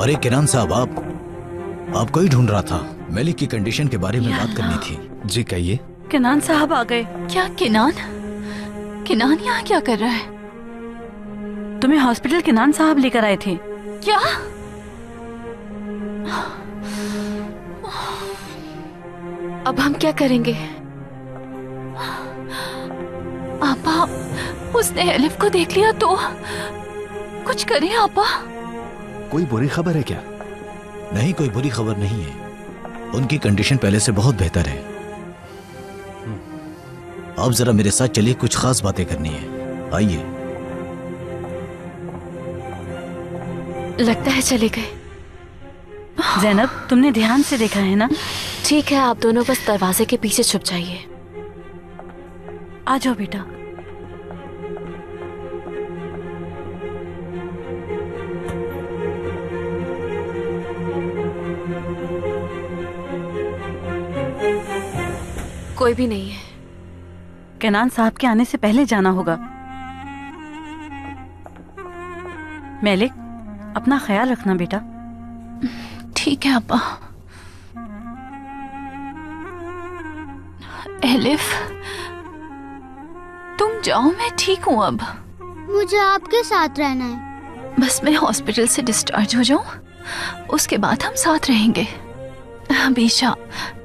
अरे किनान साहब, आपको ही ढूंढ रहा था। मेलिक की कंडीशन के बारे में बात करनी थी। जी कहिए। किनान साहब आ गए। क्या किनान? किनान यहाँ क्या कर रहा है? तुम्हें हॉस्पिटल किनान साहब लेकर आए थे। क्या? अब हम क्या करेंगे? आपा, उसने एलिफ को देख लिया तो कुछ करें आपा। कोई बुरी खबर है क्या? नहीं, कोई बुरी खबर नहीं है। उनकी कंडीशन पहले से बहुत बेहतर है। आप जरा मेरे साथ चलिए, कुछ खास बातें करनी है। आइए। लगता है चले गए। जैनब, तुमने ध्यान से देखा है ना? ठीक है, आप दोनों बस दरवाजे के पीछे छुप जाइए। आ जाओ बेटा। कोई भी नहीं है। किनान साहब के आने से पहले जाना होगा। मेलिक, अपना ख्याल रखना बेटा। ठीक है अब्बा। एलिफ, तुम जाओ, मैं ठीक हूँ अब। मुझे आपके साथ रहना है। बस मैं हॉस्पिटल से डिस्चार्ज हो जाऊं, उसके बाद हम साथ रहेंगे हमेशा,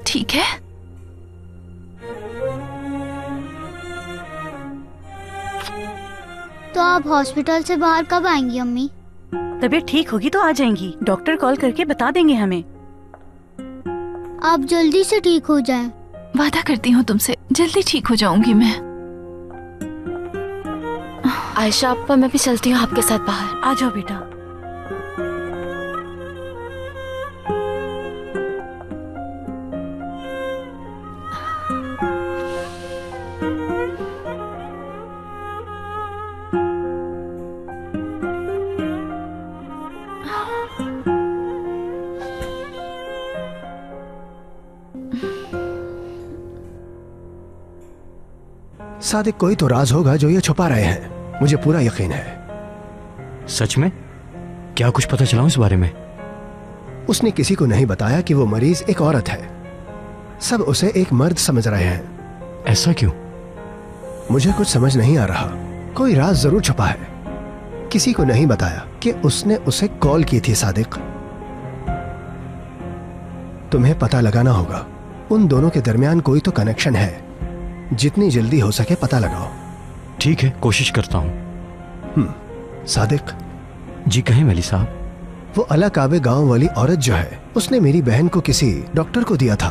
ठीक है? तो आप हॉस्पिटल से बाहर कब आएंगी अम्मी? तबीयत ठीक होगी तो आ जाएंगी। डॉक्टर कॉल करके बता देंगे हमें। आप जल्दी से ठीक हो जाएं। वादा करती हूँ तुमसे, जल्दी ठीक हो जाऊंगी मैं। आयशा अप्पा, मैं भी चलती हूँ आपके साथ बाहर। आ जाओ बेटा। सादिक, कोई तो राज होगा जो ये छुपा रहे हैं। मुझे पूरा यकीन है। सच में? क्या कुछ पता चला इस बारे में? उसने किसी को नहीं बताया कि वो मरीज एक औरत है। सब उसे एक मर्द समझ रहे हैं। ऐसा क्यों? मुझे कुछ समझ नहीं आ रहा। कोई राज जरूर छुपा है। किसी को नहीं बताया कि उसने उसे कॉल की थी। सादिक, तुम्हें पता लगाना होगा। उन दोनों के दरमियान कोई तो कनेक्शन है। जितनी जल्दी हो सके पता लगाओ। ठीक है, कोशिश करता हूँ। सादिक। जी कहें मेली साहब। वो अला काबे गांव वाली औरत जो है, उसने मेरी बहन को किसी डॉक्टर को दिया था।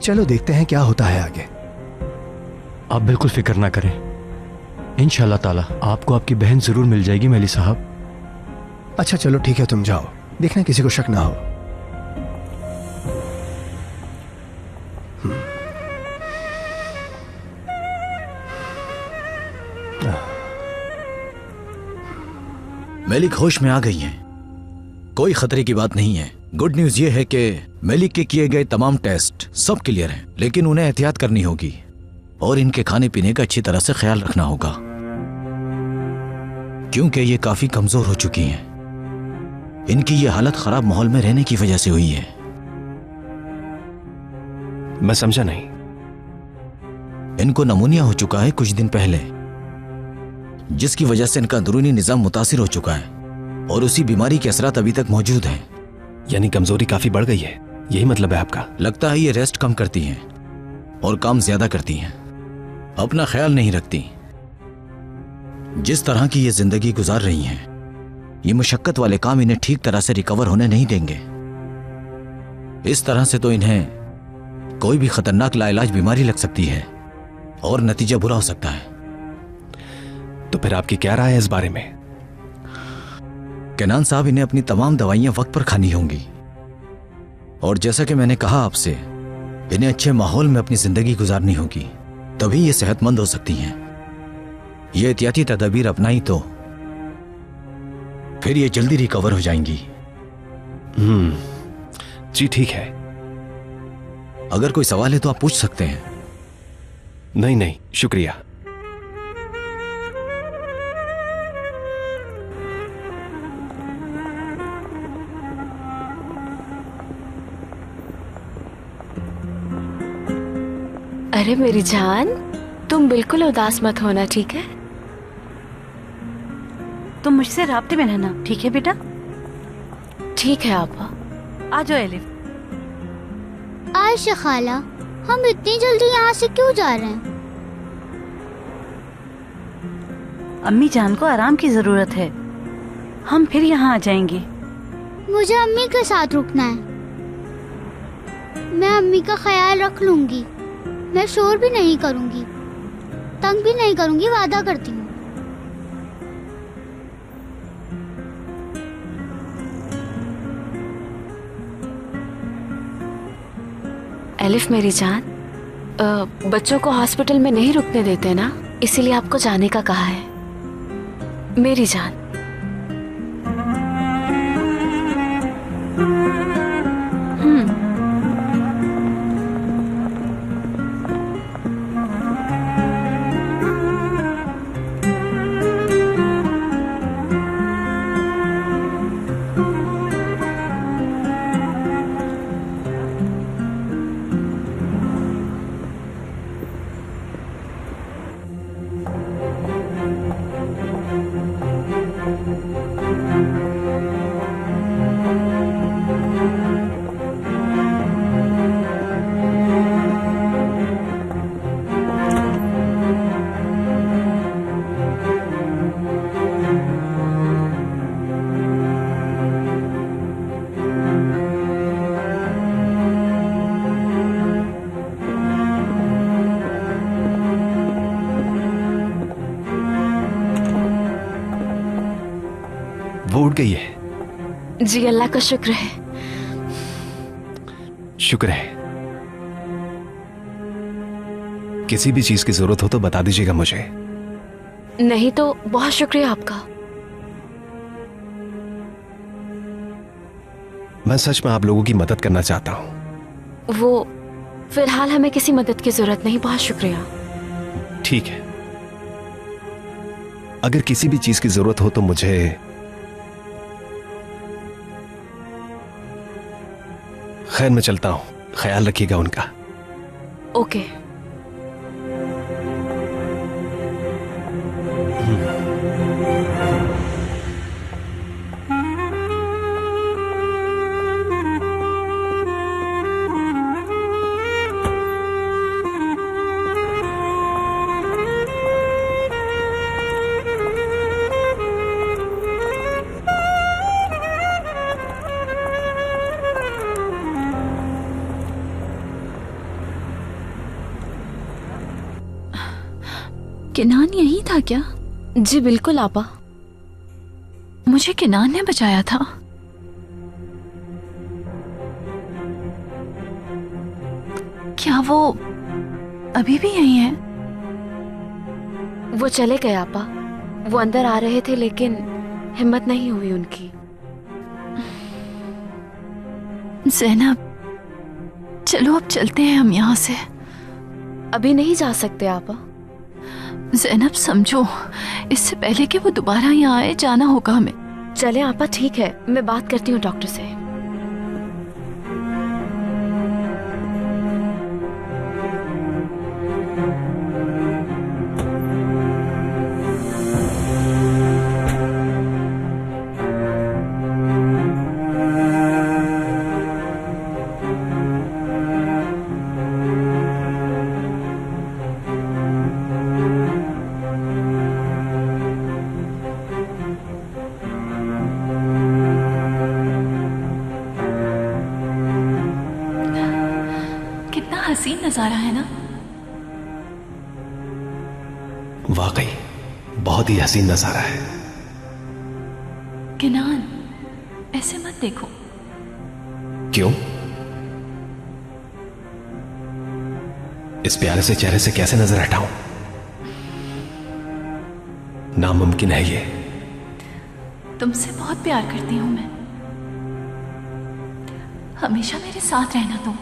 चलो देखते हैं क्या होता है आगे। आप बिल्कुल फिक्र ना करें। इंशाल्लाह ताला आपको आपकी बहन जरूर मिल जाएगी मेली साहब। अच्छा चलो ठीक है, तुम जाओ। देखना किसी को शक ना हो। मेलिक होश में आ गई हैं। कोई खतरे की बात नहीं है। गुड न्यूज ये है कि मेलिक के किए गए तमाम टेस्ट सब क्लियर हैं, लेकिन उन्हें एहतियात करनी होगी और इनके खाने पीने का अच्छी तरह से ख्याल रखना होगा, क्योंकि ये काफी कमजोर हो चुकी हैं। इनकी ये हालत खराब माहौल में रहने की वजह से हुई है। मैं समझा नहीं। इनको नमूनिया हो चुका है कुछ दिन पहले, जिसकी वजह से इनका अंदरूनी निजाम मुतासिर हो चुका है और उसी बीमारी के असरात अभी तक मौजूद हैं। यानी कमजोरी काफी बढ़ गई है, यही मतलब है आपका? लगता है ये रेस्ट कम करती हैं और काम ज्यादा करती हैं, अपना ख्याल नहीं रखती। जिस तरह की ये जिंदगी गुजार रही हैं, ये मुशक्कत वाले काम इन्हें ठीक तरह से रिकवर होने नहीं देंगे। इस तरह से तो इन्हें कोई भी खतरनाक लाइलाज बीमारी लग सकती है और नतीजा बुरा हो सकता है। तो फिर आपकी क्या राय है इस बारे में? किनान साहब, इन्हें अपनी तमाम दवाइयां वक्त पर खानी होंगी और जैसा कि मैंने कहा आपसे, इन्हें अच्छे माहौल में अपनी जिंदगी गुजारनी होगी, तभी ये सेहतमंद हो सकती हैं। ये एहतियाती तदबीर अपनाई तो फिर ये जल्दी रिकवर हो जाएंगी। जी ठीक है। अगर कोई सवाल है तो आप पूछ सकते हैं। नहीं नहीं, शुक्रिया। अरे मेरी जान, तुम बिल्कुल उदास मत होना, ठीक है? तुम मुझसे राब्ते में रहना, ठीक है बेटा? ठीक है आपा। आ जाओ एलिफ। आयशा खाला, हम इतनी जल्दी यहाँ से क्यों जा रहे हैं? अम्मी जान को आराम की जरूरत है, हम फिर यहाँ आ जाएंगे। मुझे अम्मी के साथ रुकना है। मैं अम्मी का ख्याल रख लूंगी। मैं शोर भी नहीं करूंगी, तंग भी नहीं करूंगी, वादा करती हूँ। एलिफ मेरी जान, बच्चों को हॉस्पिटल में नहीं रुकने देते ना, इसीलिए आपको जाने का कहा है मेरी जान। वो उठ गई है। जी अल्लाह का शुक्र है। शुक्र है। किसी भी चीज की जरूरत हो तो बता दीजिएगा मुझे। नहीं तो बहुत शुक्रिया आपका। मैं सच में आप लोगों की मदद करना चाहता हूं। वो फिलहाल हमें किसी मदद की जरूरत नहीं, बहुत शुक्रिया। ठीक है, अगर किसी भी चीज की जरूरत हो तो मुझे खैर, मैं चलता हूं, ख्याल रखिएगा उनका। ओके। किनान यही था क्या? जी बिल्कुल आपा। मुझे किनान ने बचाया था। क्या वो अभी भी यही है? वो चले गए आपा। वो अंदर आ रहे थे लेकिन हिम्मत नहीं हुई उनकी। ज़ैनब, चलो अब चलते हैं हम यहाँ से। अभी नहीं जा सकते आपा। ज़ैनब समझो, इससे पहले कि वो दोबारा यहाँ आए, जाना होगा हमें। चले आपा, ठीक है, मैं बात करती हूँ डॉक्टर से। हसीन नजारा है ना? वाकई बहुत ही हसीन नजारा है। किनान, ऐसे मत देखो। क्यों? इस प्यारे से चेहरे से कैसे नजर हटाऊं? नामुमकिन है ये। तुमसे बहुत प्यार करती हूं मैं। हमेशा मेरे साथ रहना तुम।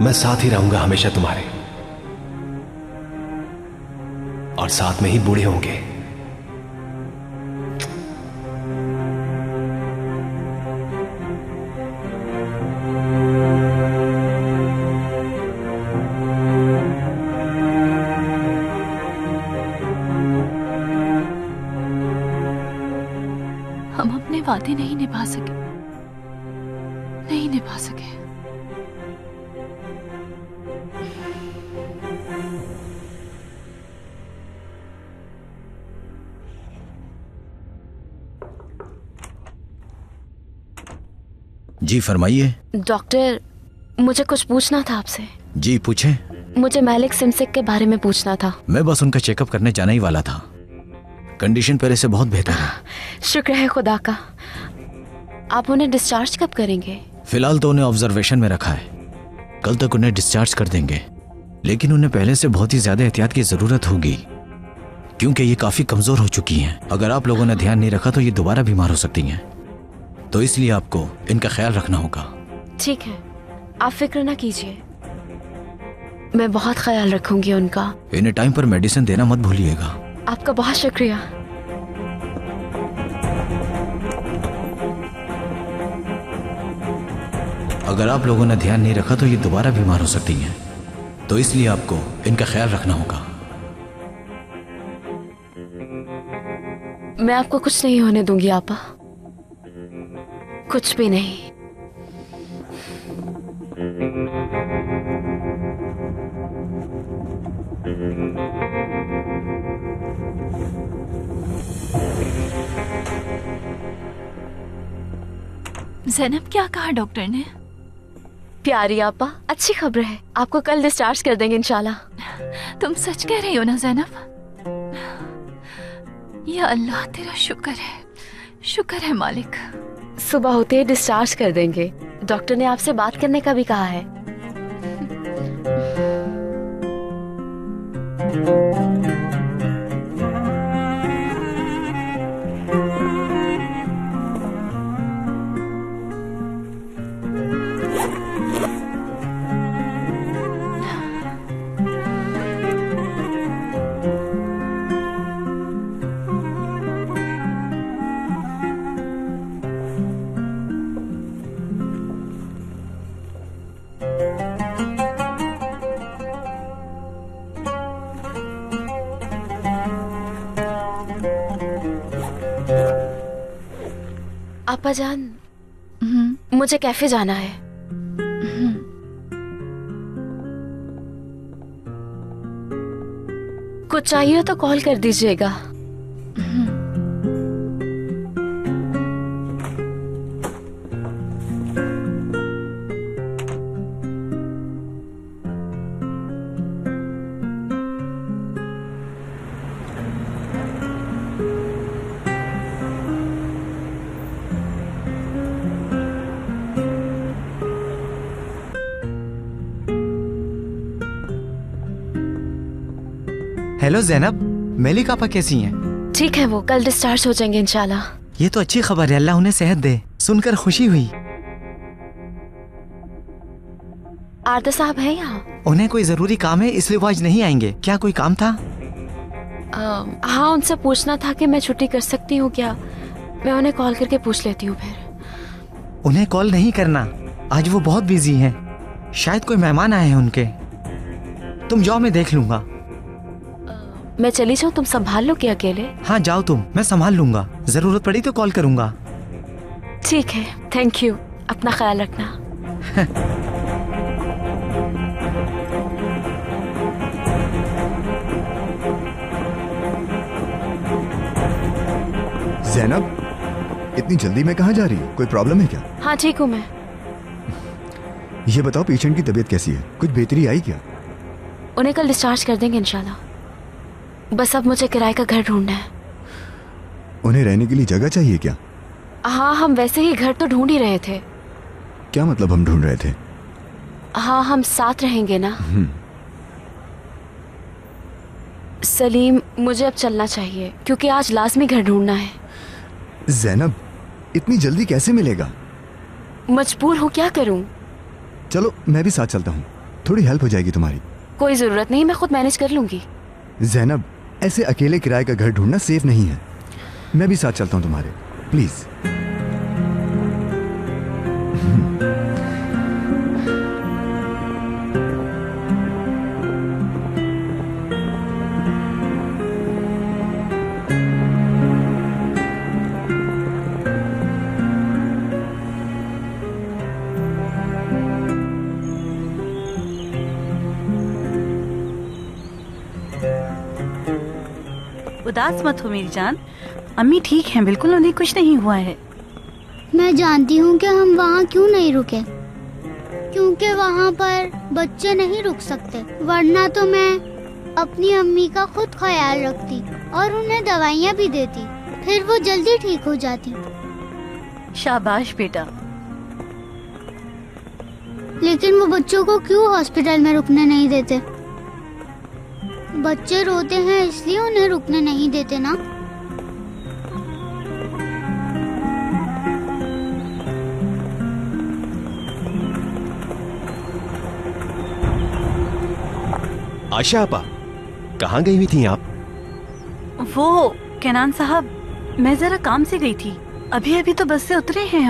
मैं साथ ही रहूंगा हमेशा तुम्हारे, और साथ में ही बूढ़े होंगे। वादे नहीं निभा सके, नहीं निभा सके। जी फरमाइए। डॉक्टर, मुझे कुछ पूछना था आपसे। जी पूछें। मुझे मलिक सिमसिक के बारे में पूछना था। मैं बस उनका चेकअप करने जाने ही वाला था। कंडीशन पहले से बहुत बेहतर है। शुक्र है खुदा का। आप उन्हें डिस्चार्ज कब करेंगे? फिलहाल तो उन्हें ऑब्जर्वेशन में रखा है, कल तक उन्हें डिस्चार्ज कर देंगे। लेकिन उन्हें पहले से बहुत ही ज्यादा एहतियात की जरूरत होगी, क्योंकि ये काफी कमजोर हो चुकी हैं। अगर आप लोगों ने ध्यान नहीं रखा तो ये दोबारा बीमार हो सकती हैं, तो इसलिए आपको इनका ख्याल रखना होगा। ठीक है, आप फिक्र ना कीजिए, मैं बहुत ख्याल रखूंगी उनका। इन्हें टाइम पर मेडिसिन देना मत भूलिएगा। आपका बहुत शुक्रिया। अगर आप लोगों ने ध्यान नहीं रखा तो ये दोबारा बीमार हो सकती हैं, तो इसलिए आपको इनका ख्याल रखना होगा। मैं आपको कुछ नहीं होने दूंगी आपा, कुछ भी नहीं। ज़ैनब, क्या कहा डॉक्टर ने? प्यारी आपा, अच्छी खबर है, आपको कल डिस्चार्ज कर देंगे इंशाल्लाह। तुम सच कह रही हो ना ज़ैनब? या अल्लाह, तेरा शुक्र है, शुक्र है मालिक। सुबह होते ही डिस्चार्ज कर देंगे। डॉक्टर ने आपसे बात करने का भी कहा है। आपा जान, मुझे कैफे जाना है। कुछ चाहिए तो कॉल कर दीजिएगा। हेलो ज़ैनब, मलिक आपा कैसी हैं? ठीक है, वो कल डिस्चार्ज हो जाएंगे इंशाल्लाह। ये तो अच्छी खबर है, अल्लाह उन्हें सेहत दे। सुनकर खुशी हुई। आरदा साहब हैं यहाँ? उन्हें कोई जरूरी काम है इसलिए वो आज नहीं आएंगे। क्या कोई काम था? हाँ, उनसे पूछना था कि मैं छुट्टी कर सकती हूँ क्या। मैं उन्हें कॉल करके पूछ लेती हूँ फिर। उन्हें कॉल नहीं करना, आज वो बहुत बिजी हैं। शायद कोई मेहमान आए हैं उनके। तुम जाओ, मैं देख लूंगा। मैं चली जाऊँ, तुम संभाल लो कि अकेले? हाँ जाओ तुम, मैं संभाल लूंगा। जरूरत पड़ी तो कॉल करूंगा। ठीक है, थैंक यू। अपना ख्याल रखना। ज़ैनब, इतनी जल्दी में कहाँ जा रही हो? कोई प्रॉब्लम है क्या? हाँ ठीक हूँ मैं। ये बताओ, पेशेंट की तबीयत कैसी है? कुछ बेहतरी आई क्या? उन्हें कल डिस्चार्ज कर देंगे इंशाल्लाह। बस अब मुझे किराए का घर ढूंढना है। उन्हें रहने के लिए जगह चाहिए क्या? हाँ, हम वैसे ही घर तो ढूंढ ही रहे थे। क्या मतलब हम ढूंढ रहे थे? हाँ, हम साथ रहेंगे ना। सलीम, मुझे अब चलना चाहिए क्योंकि आज लाजमी घर ढूंढना है। ज़ैनब, इतनी जल्दी कैसे मिलेगा? मजबूर हूँ, क्या करूँ? चलो मैं भी साथ चलता हूँ, थोड़ी हेल्प हो जाएगी तुम्हारी। कोई जरूरत नहीं, मैं खुद मैनेज कर लूंगी। ज़ैनब, ऐसे अकेले किराए का घर ढूंढना सेफ नहीं है। मैं भी साथ चलता हूँ तुम्हारे, प्लीज। उदास मत हो मेरी जान, अम्मी ठीक हैं, बिल्कुल उन्हें कुछ नहीं हुआ है। मैं जानती हूँ कि हम वहाँ क्यों नहीं रुके, क्योंकि वहाँ पर बच्चे नहीं रुक सकते, वरना तो मैं अपनी अम्मी का खुद ख्याल रखती और उन्हें दवाइयाँ भी देती, फिर वो जल्दी ठीक हो जाती। शाबाश बेटा। लेकिन वो बच्चों को क्यों हॉस्पिटल में रुकने नहीं देते? बच्चे रोते हैं इसलिए उन्हें रुकने नहीं देते ना। आशा आपा, कहाँ गई हुई थी आप? वो केनान साहब, मैं जरा काम से गई थी, अभी अभी तो बस से उतरे हैं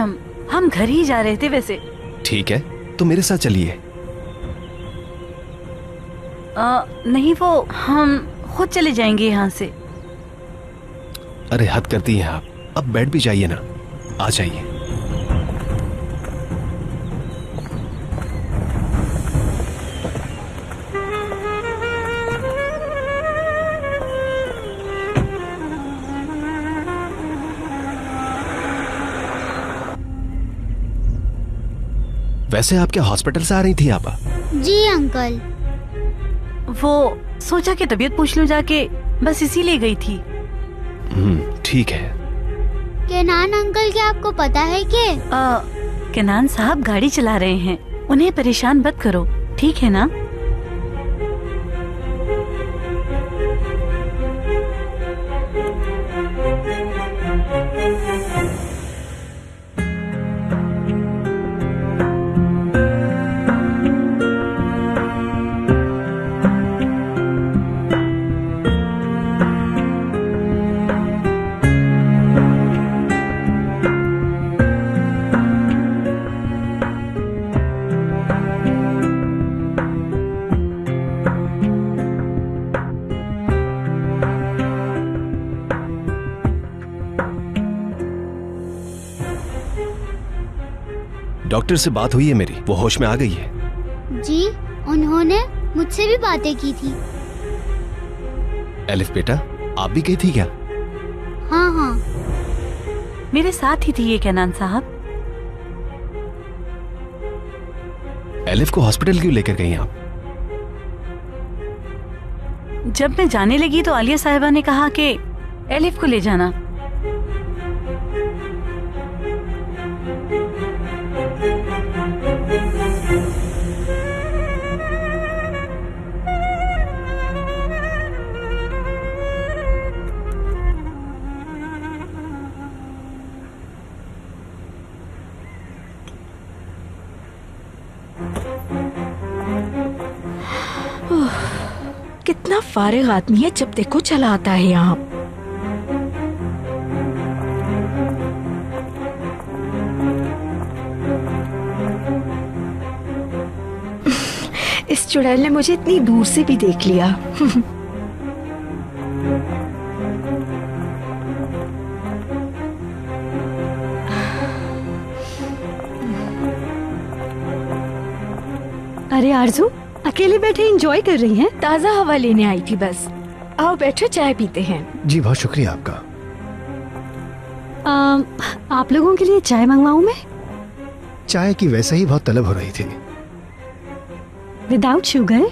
हम घर ही जा रहे थे वैसे। ठीक है, तो मेरे साथ चलिए। नहीं, वो हम खुद चले जाएंगे यहाँ से। अरे हद करती हैं आप, अब बैठ भी जाइए ना, आ जाइए। वैसे आप क्या हॉस्पिटल से आ रही थी आपा? जी अंकल। वो सोचा कि तबीयत पूछ लूं जाके, बस इसीलिए गई थी। ठीक है। केनान अंकल, क्या आपको पता है कि केनान साहब गाड़ी चला रहे हैं, उन्हें परेशान मत करो, ठीक है ना? डॉक्टर से बात हुई है मेरी, वो होश में आ गई है। जी, उन्होंने मुझसे भी बातें की थी। एलिफ बेटा, आप भी गई थी क्या? हाँ हाँ, मेरे साथ ही थी ये केनान साहब। एलिफ को हॉस्पिटल क्यों लेकर गई आप? जब मैं जाने लगी तो आलिया साहिबा ने कहा कि एलिफ को ले जाना। कितना फारिग आदमी है, जब देखो चला आता है यहाँ। इस चुड़ैल ने मुझे इतनी दूर से भी देख लिया। अरे आरजू, अकेले बैठे एंजॉय कर रही हैं? ताज़ा हवा लेने आई थी बस। आओ बैठो, चाय पीते हैं। जी बहुत शुक्रिया आपका। आप लोगों के लिए चाय मंगवाऊं मैं? चाय की वैसे ही बहुत तलब हो रही थी। Without sugar?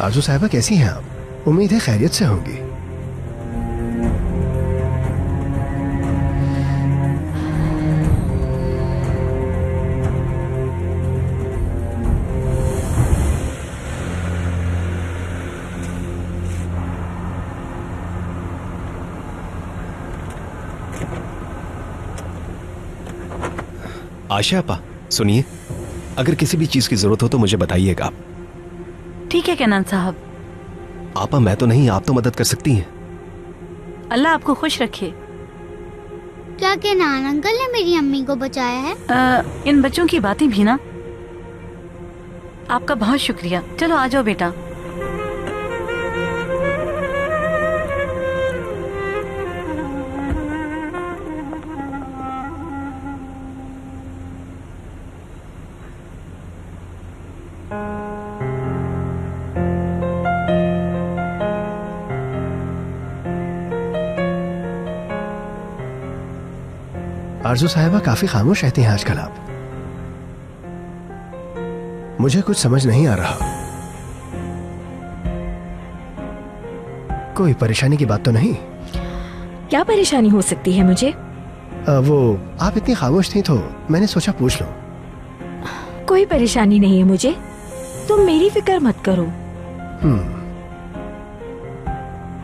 आरजू साहिबा, कैसी हैं आप? उम्मीद है खैरियत से होंगी। आशा आपा, सुनिए, अगर किसी भी चीज की जरूरत हो तो मुझे बताइएगा आप। ठीक है केनान साहब। आपा, मैं तो नहीं, आप तो मदद कर सकती हैं। अल्लाह आपको खुश रखे। क्या केनान अंकल ने मेरी अम्मी को बचाया है? इन बच्चों की बातें भी ना। आपका बहुत शुक्रिया। चलो आ जाओ बेटा। आरजू साहिबा काफी खामोश रहती हैं आजकल आप। मुझे कुछ समझ नहीं आ रहा। कोई परेशानी की बात तो नहीं? क्या परेशानी हो सकती है मुझे? वो आप इतनी खामोश थी तो मैंने सोचा पूछ लूं। कोई परेशानी नहीं है मुझे, तुम मेरी फिक्र मत करो।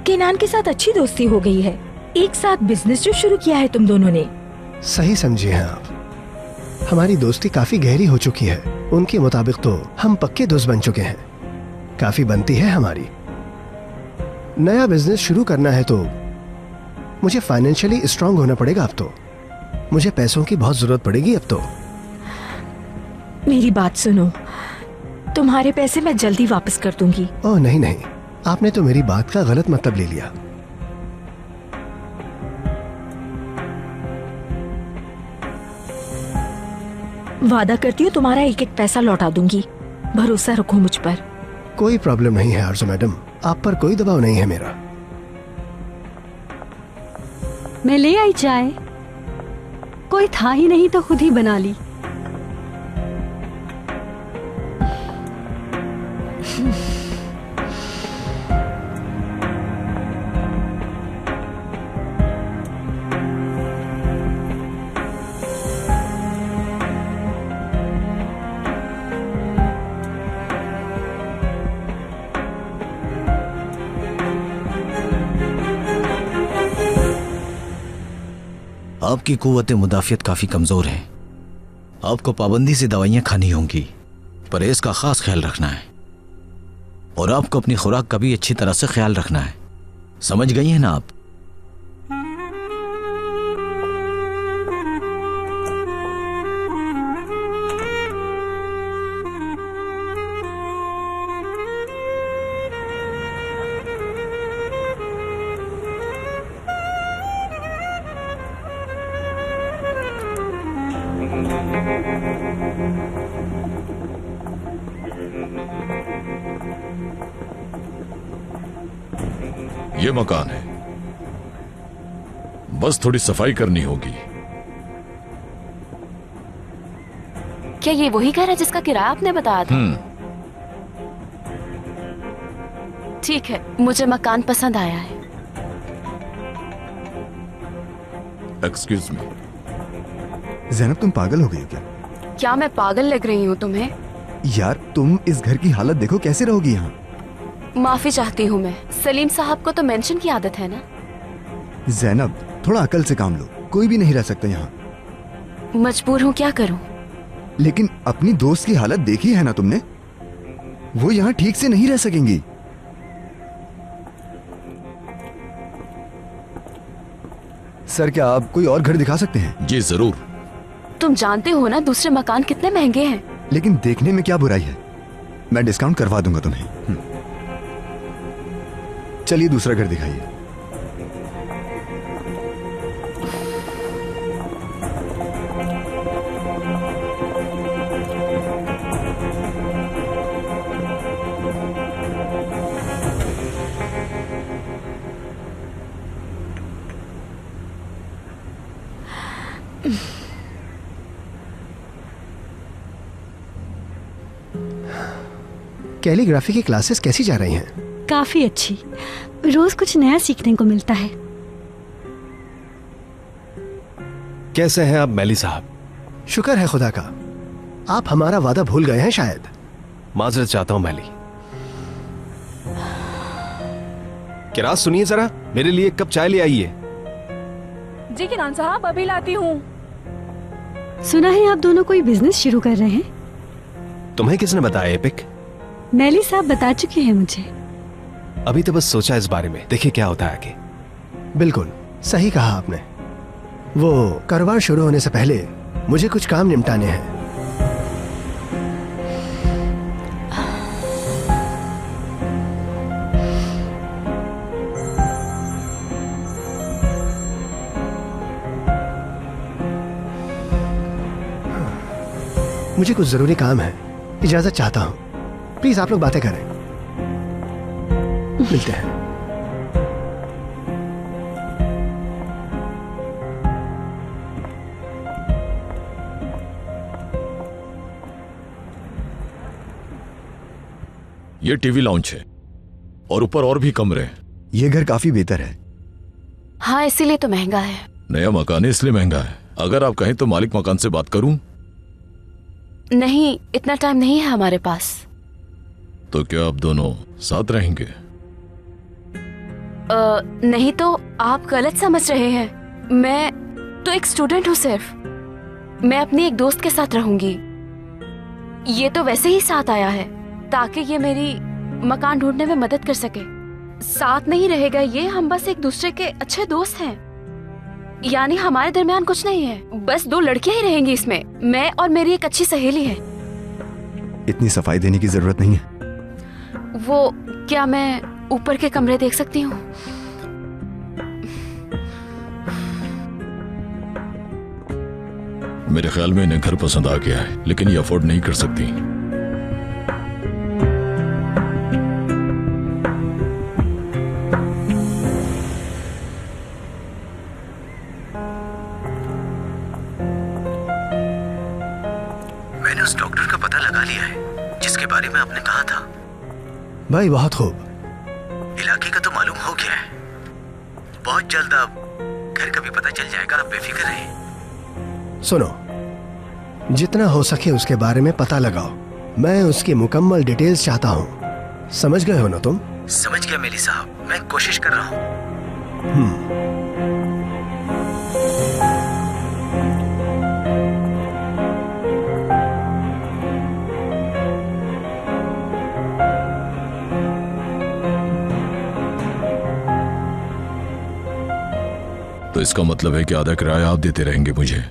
केनान के साथ अच्छी दोस्ती हो गई है, एक साथ बिजनेस जो शुरू किया है तुम दोनों ने। सही समझी हैं आप। हमारी दोस्ती काफी गहरी हो चुकी है। उनके मुताबिक तो हम पक्के दोस्त बन चुके हैं। काफी बनती है हमारी। नया बिजनेस शुरू करना है तो मुझे फाइनेंशियली स्ट्रांग होना पड़ेगा। अब तो मुझे पैसों की बहुत जरूरत पड़ेगी। अब तो मेरी बात सुनो, तुम्हारे पैसे मैं जल्दी वापस कर दूंगी। ओह नहीं नहीं, आपने तो मेरी बात का गलत मतलब ले लिया। वादा करती हूँ तुम्हारा एक एक पैसा लौटा दूंगी, भरोसा रखो मुझ पर। कोई प्रॉब्लम नहीं है आरजू मैडम, आप पर कोई दबाव नहीं है मेरा। मैं ले आई चाय, कोई था ही नहीं तो खुद ही बना ली। आपकी कुव्वत मुदाफियत काफी कमजोर है। आपको पाबंदी से दवाइयां खानी होंगी, परहेज का खास ख्याल रखना है और आपको अपनी खुराक का भी अच्छी तरह से ख्याल रखना है। समझ गई हैं ना आप? ये मकान है, बस थोड़ी सफाई करनी होगी। क्या ये वही घर है जिसका किराया आपने बताया था? ठीक है, मुझे मकान पसंद आया है। Excuse me. ज़ैनब, तुम पागल हो गई हो क्या? क्या मैं पागल लग रही हूँ तुम्हें? यार तुम इस घर की हालत देखो, कैसे रहोगी यहाँ? माफी चाहती हूँ मैं। सलीम साहब को तो मेंशन की आदत है ना। ज़ैनब, थोड़ा अकल से काम लो, कोई भी नहीं रह सकता यहाँ। मजबूर हूँ, क्या करूँ? लेकिन अपनी दोस्त की हालत देखी है ना तुमने, वो यहाँ ठीक से नहीं रह सकेंगी। सर, क्या आप कोई और घर दिखा सकते हैं? जी जरूर। तुम जानते हो ना दूसरे मकान कितने महंगे हैं। लेकिन देखने में क्या बुराई है, मैं डिस्काउंट करवा दूंगा तुम्हें। चलिए दूसरा घर दिखाइए। कैलीग्राफी की क्लासेस कैसी जा रही हैं? काफी अच्छी, रोज कुछ नया सीखने को मिलता है। कैसे हैं आप मैली साहब? शुक्र है खुदा का। आप हमारा वादा भूल गए हैं शायद। माजरत चाहता हूं मैली। किरात सुनिए जरा, मेरे लिए एक कप चाय ले आइए। जी किनान साहब, अभी लाती हूँ। सुना है आप दोनों कोई बिजनेस शुरू कर रहे हैं? तुम्हें किसने बताया एपिक? मैली साहब बता चुके हैं मुझे। अभी तो बस सोचा इस बारे में, देखिए क्या होता है आगे। बिल्कुल सही कहा आपने। वो कारोबार शुरू होने से पहले मुझे कुछ काम निपटाने हैं। मुझे कुछ जरूरी काम है, इजाजत चाहता हूं। प्लीज आप लोग बातें करें, मिलते हैं। ये टीवी लाउंज है और ऊपर और भी कमरे। ये घर काफी बेहतर है। हाँ, इसीलिए तो महंगा है। नया मकान है इसलिए महंगा है। अगर आप कहें तो मालिक मकान से बात करूं? नहीं, इतना टाइम नहीं है हमारे पास। तो क्या आप दोनों साथ रहेंगे? नहीं तो आप गलत समझ रहे हैं। मैं तो एक स्टूडेंट हूँ सिर्फ। मैं अपनी एक दोस्त के साथ रहूंगी। ये तो वैसे ही साथ आया है ताकि ये मेरी मकान ढूंढने में मदद कर सके। साथ नहीं रहेगा ये, हम बस एक दूसरे के अच्छे दोस्त हैं। यानी हमारे दरमियान कुछ नहीं है, बस दो लड़कियां ही रहेंगी इसमें, मैं और मेरी एक अच्छी सहेली है। इतनी सफाई देने की जरूरत नहीं है। वो क्या मैं ऊपर के कमरे देख सकती हूँ? मेरे ख्याल में इन्हें घर पसंद आ गया है, लेकिन ये अफोर्ड नहीं कर सकती। मैंने उस डॉक्टर का पता लगा लिया है जिसके बारे में आपने कहा था। भाई बहुत खूब। इलाके का तो मालूम हो गया है। बहुत जल्द अब घर का भी पता चल जाएगा, आप बेफिक्र रहिए। सुनो, जितना हो सके उसके बारे में पता लगाओ। मैं उसकी मुकम्मल डिटेल्स चाहता हूँ। समझ गए हो ना तुम? समझ गया मेली साहब, मैं कोशिश कर रहा हूँ। तो इसका मतलब है कि आधा किराया आप देते रहेंगे मुझे?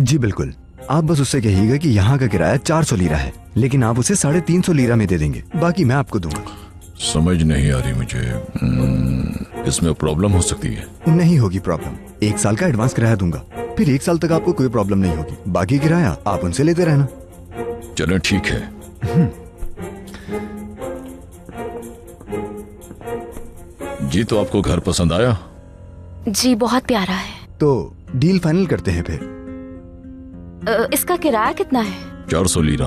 जी बिल्कुल। आप बस उससे कहिएगा कि यहाँ का किराया 400 लीरा है, लेकिन आप उसे 350 लीरा में दे देंगे, बाकी मैं आपको दूंगा। समझ नहीं आ रही मुझे। इसमें प्रॉब्लम हो सकती है? नहीं होगी प्रॉब्लम। 1 साल का एडवांस किराया दूंगा, फिर 1 साल तक आपको कोई प्रॉब्लम नहीं होगी। बाकी किराया आप उनसे लेते रहना। चलो ठीक है। जी, तो आपको घर पसंद आया? जी, बहुत प्यारा है। तो डील फाइनल करते हैं फिर। इसका किराया कितना है? 400 लीरा।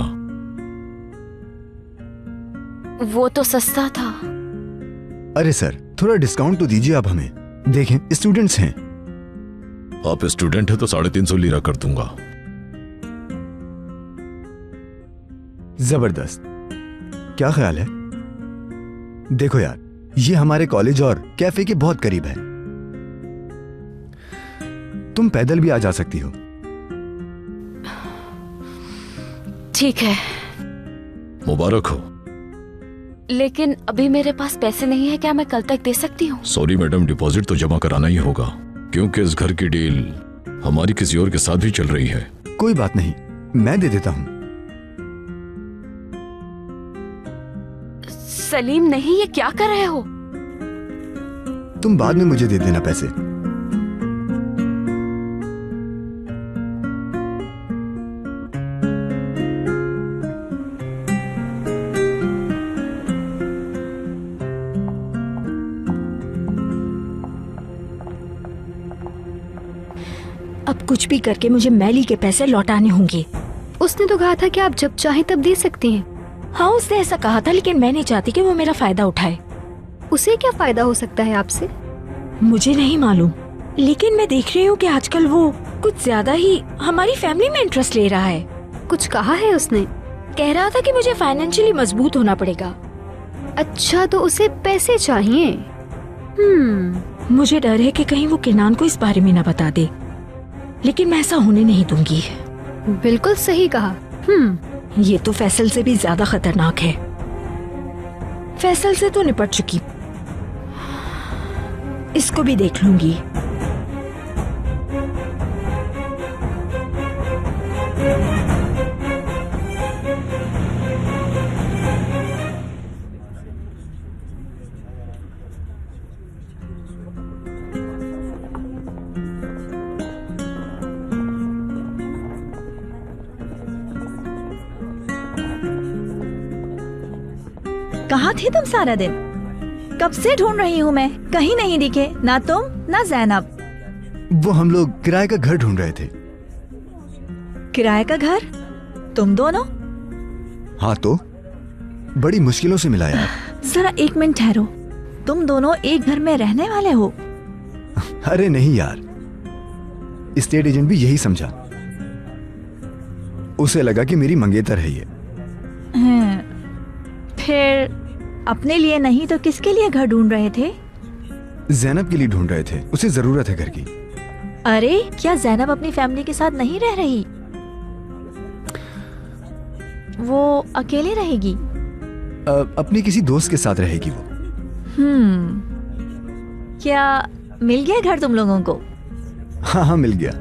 वो तो सस्ता था। अरे सर, थोड़ा डिस्काउंट तो दीजिए आप हमें। देखें, स्टूडेंट्स हैं। आप स्टूडेंट हैं तो 350 लीरा कर दूंगा। जबरदस्त। क्या ख्याल है? देखो यार, ये हमारे कॉलेज और कैफे के बहुत करीब है। तुम पैदल भी आ जा सकती हो। ठीक है। मुबारक हो। लेकिन अभी मेरे पास पैसे नहीं है, क्या मैं कल तक दे सकती हूँ? सॉरी मैडम, डिपॉजिट तो जमा कराना ही होगा क्योंकि इस घर की डील हमारी किसी और के साथ भी चल रही है। कोई बात नहीं, मैं दे देता हूँ। सलीम, नहीं, ये क्या कर रहे हो? तुम बाद में मुझे दे देना पैसे। अब कुछ भी करके मुझे मैली के पैसे लौटाने होंगे। उसने तो कहा था कि आप जब चाहें तब दे सकती हैं। हाँ, उसने ऐसा कहा था, लेकिन मैं नहीं चाहती कि वो मेरा फायदा उठाए। उसे क्या फायदा हो सकता है आपसे? मुझे नहीं मालूम, लेकिन मैं देख रही हूँ कि आजकल वो कुछ ज्यादा ही हमारी फैमिली में इंटरेस्ट ले रहा है। कुछ कहा है उसने? कह रहा था कि मुझे फाइनेंशियली मजबूत होना पड़ेगा। अच्छा, तो उसे पैसे चाहिए? मुझे डर है कि कहीं वो किनान को इस बारे में न बता दे, लेकिन मैं ऐसा होने नहीं दूंगी। बिल्कुल सही कहा। ये तो फैसल से भी ज्यादा खतरनाक है। फैसल से तो निपट चुकी, इसको भी देख लूंगी। कहाँ थे तुम सारा दिन? कब से ढूंढ रही हूँ मैं, कहीं नहीं दिखे, ना तुम ना ज़ैनब। वो हम लोग किराए का घर ढूंढ रहे थे। किराए का घर? तुम दोनों? हाँ तो बड़ी मुश्किलों से मिला यार। जरा एक मिनट ठहरो, तुम दोनों एक घर में रहने वाले हो? अरे नहीं यार, स्टेट एजेंट भी यही समझा। उसे लगा कि मेरी मंगेतर है ये। फिर अपने लिए नहीं तो किसके लिए घर ढूंढ रहे थे? जैनब के लिए ढूंढ रहे थे, उसे जरूरत है घर की। अरे क्या जैनब अपनी फैमिली के साथ नहीं रह रही? वो अकेले रहेगी? अपनी किसी दोस्त के साथ रहेगी वो। क्या मिल गया घर तुम लोगों को? हाँ हाँ मिल गया।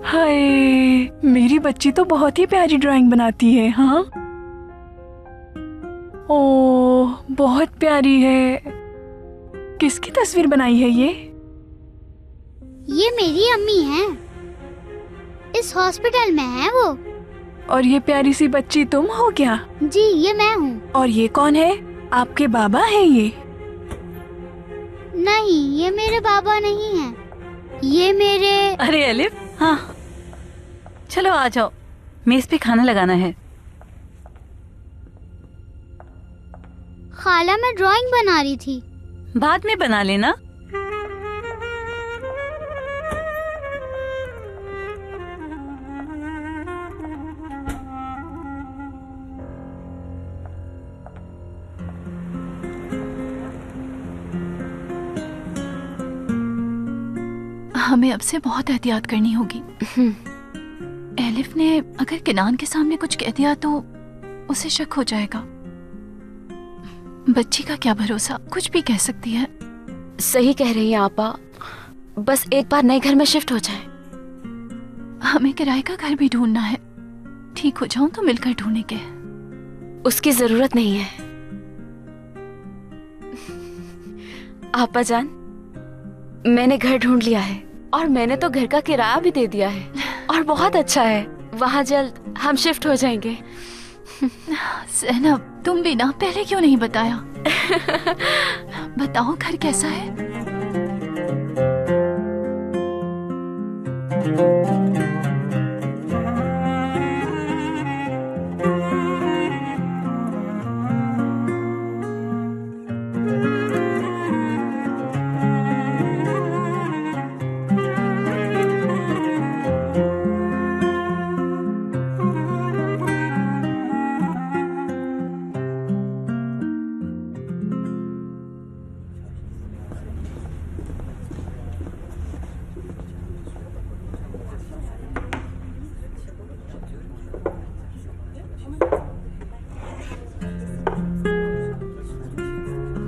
हाय, मेरी बच्ची तो बहुत ही प्यारी ड्राइंग बनाती है। हाँ, ओह बहुत प्यारी है। किसकी तस्वीर बनाई है ये? ये मेरी अम्मी हैं। इस हॉस्पिटल में है वो। और ये प्यारी सी बच्ची तुम हो क्या? जी ये मैं हूँ। और ये कौन है? आपके बाबा है ये? नहीं, ये मेरे बाबा नहीं हैं। ये मेरे। अरे अलिफ, हाँ चलो आ जाओ, मेज पे खाना लगाना है। खाला मैं ड्राइंग बना रही थी। बाद में बना लेना। हमें अब से बहुत एहतियात करनी होगी। एलिफ ने अगर किनान के सामने कुछ कह दिया तो उसे शक हो जाएगा। बच्ची का क्या भरोसा, कुछ भी कह सकती है। सही कह रही हैं आपा, बस एक बार नए घर में शिफ्ट हो जाए। हमें किराए का घर भी ढूंढना है। ठीक हो जाऊं तो मिलकर ढूंढेंगे। उसकी जरूरत नहीं है आपा जान, मैंने घर ढूंढ लिया है और मैंने तो घर का किराया भी दे दिया है और बहुत अच्छा है। वहाँ जल्द हम शिफ्ट हो जाएंगे। ज़ैनब, तुम भी ना पहले क्यों नहीं बताया? बताओ घर कैसा है?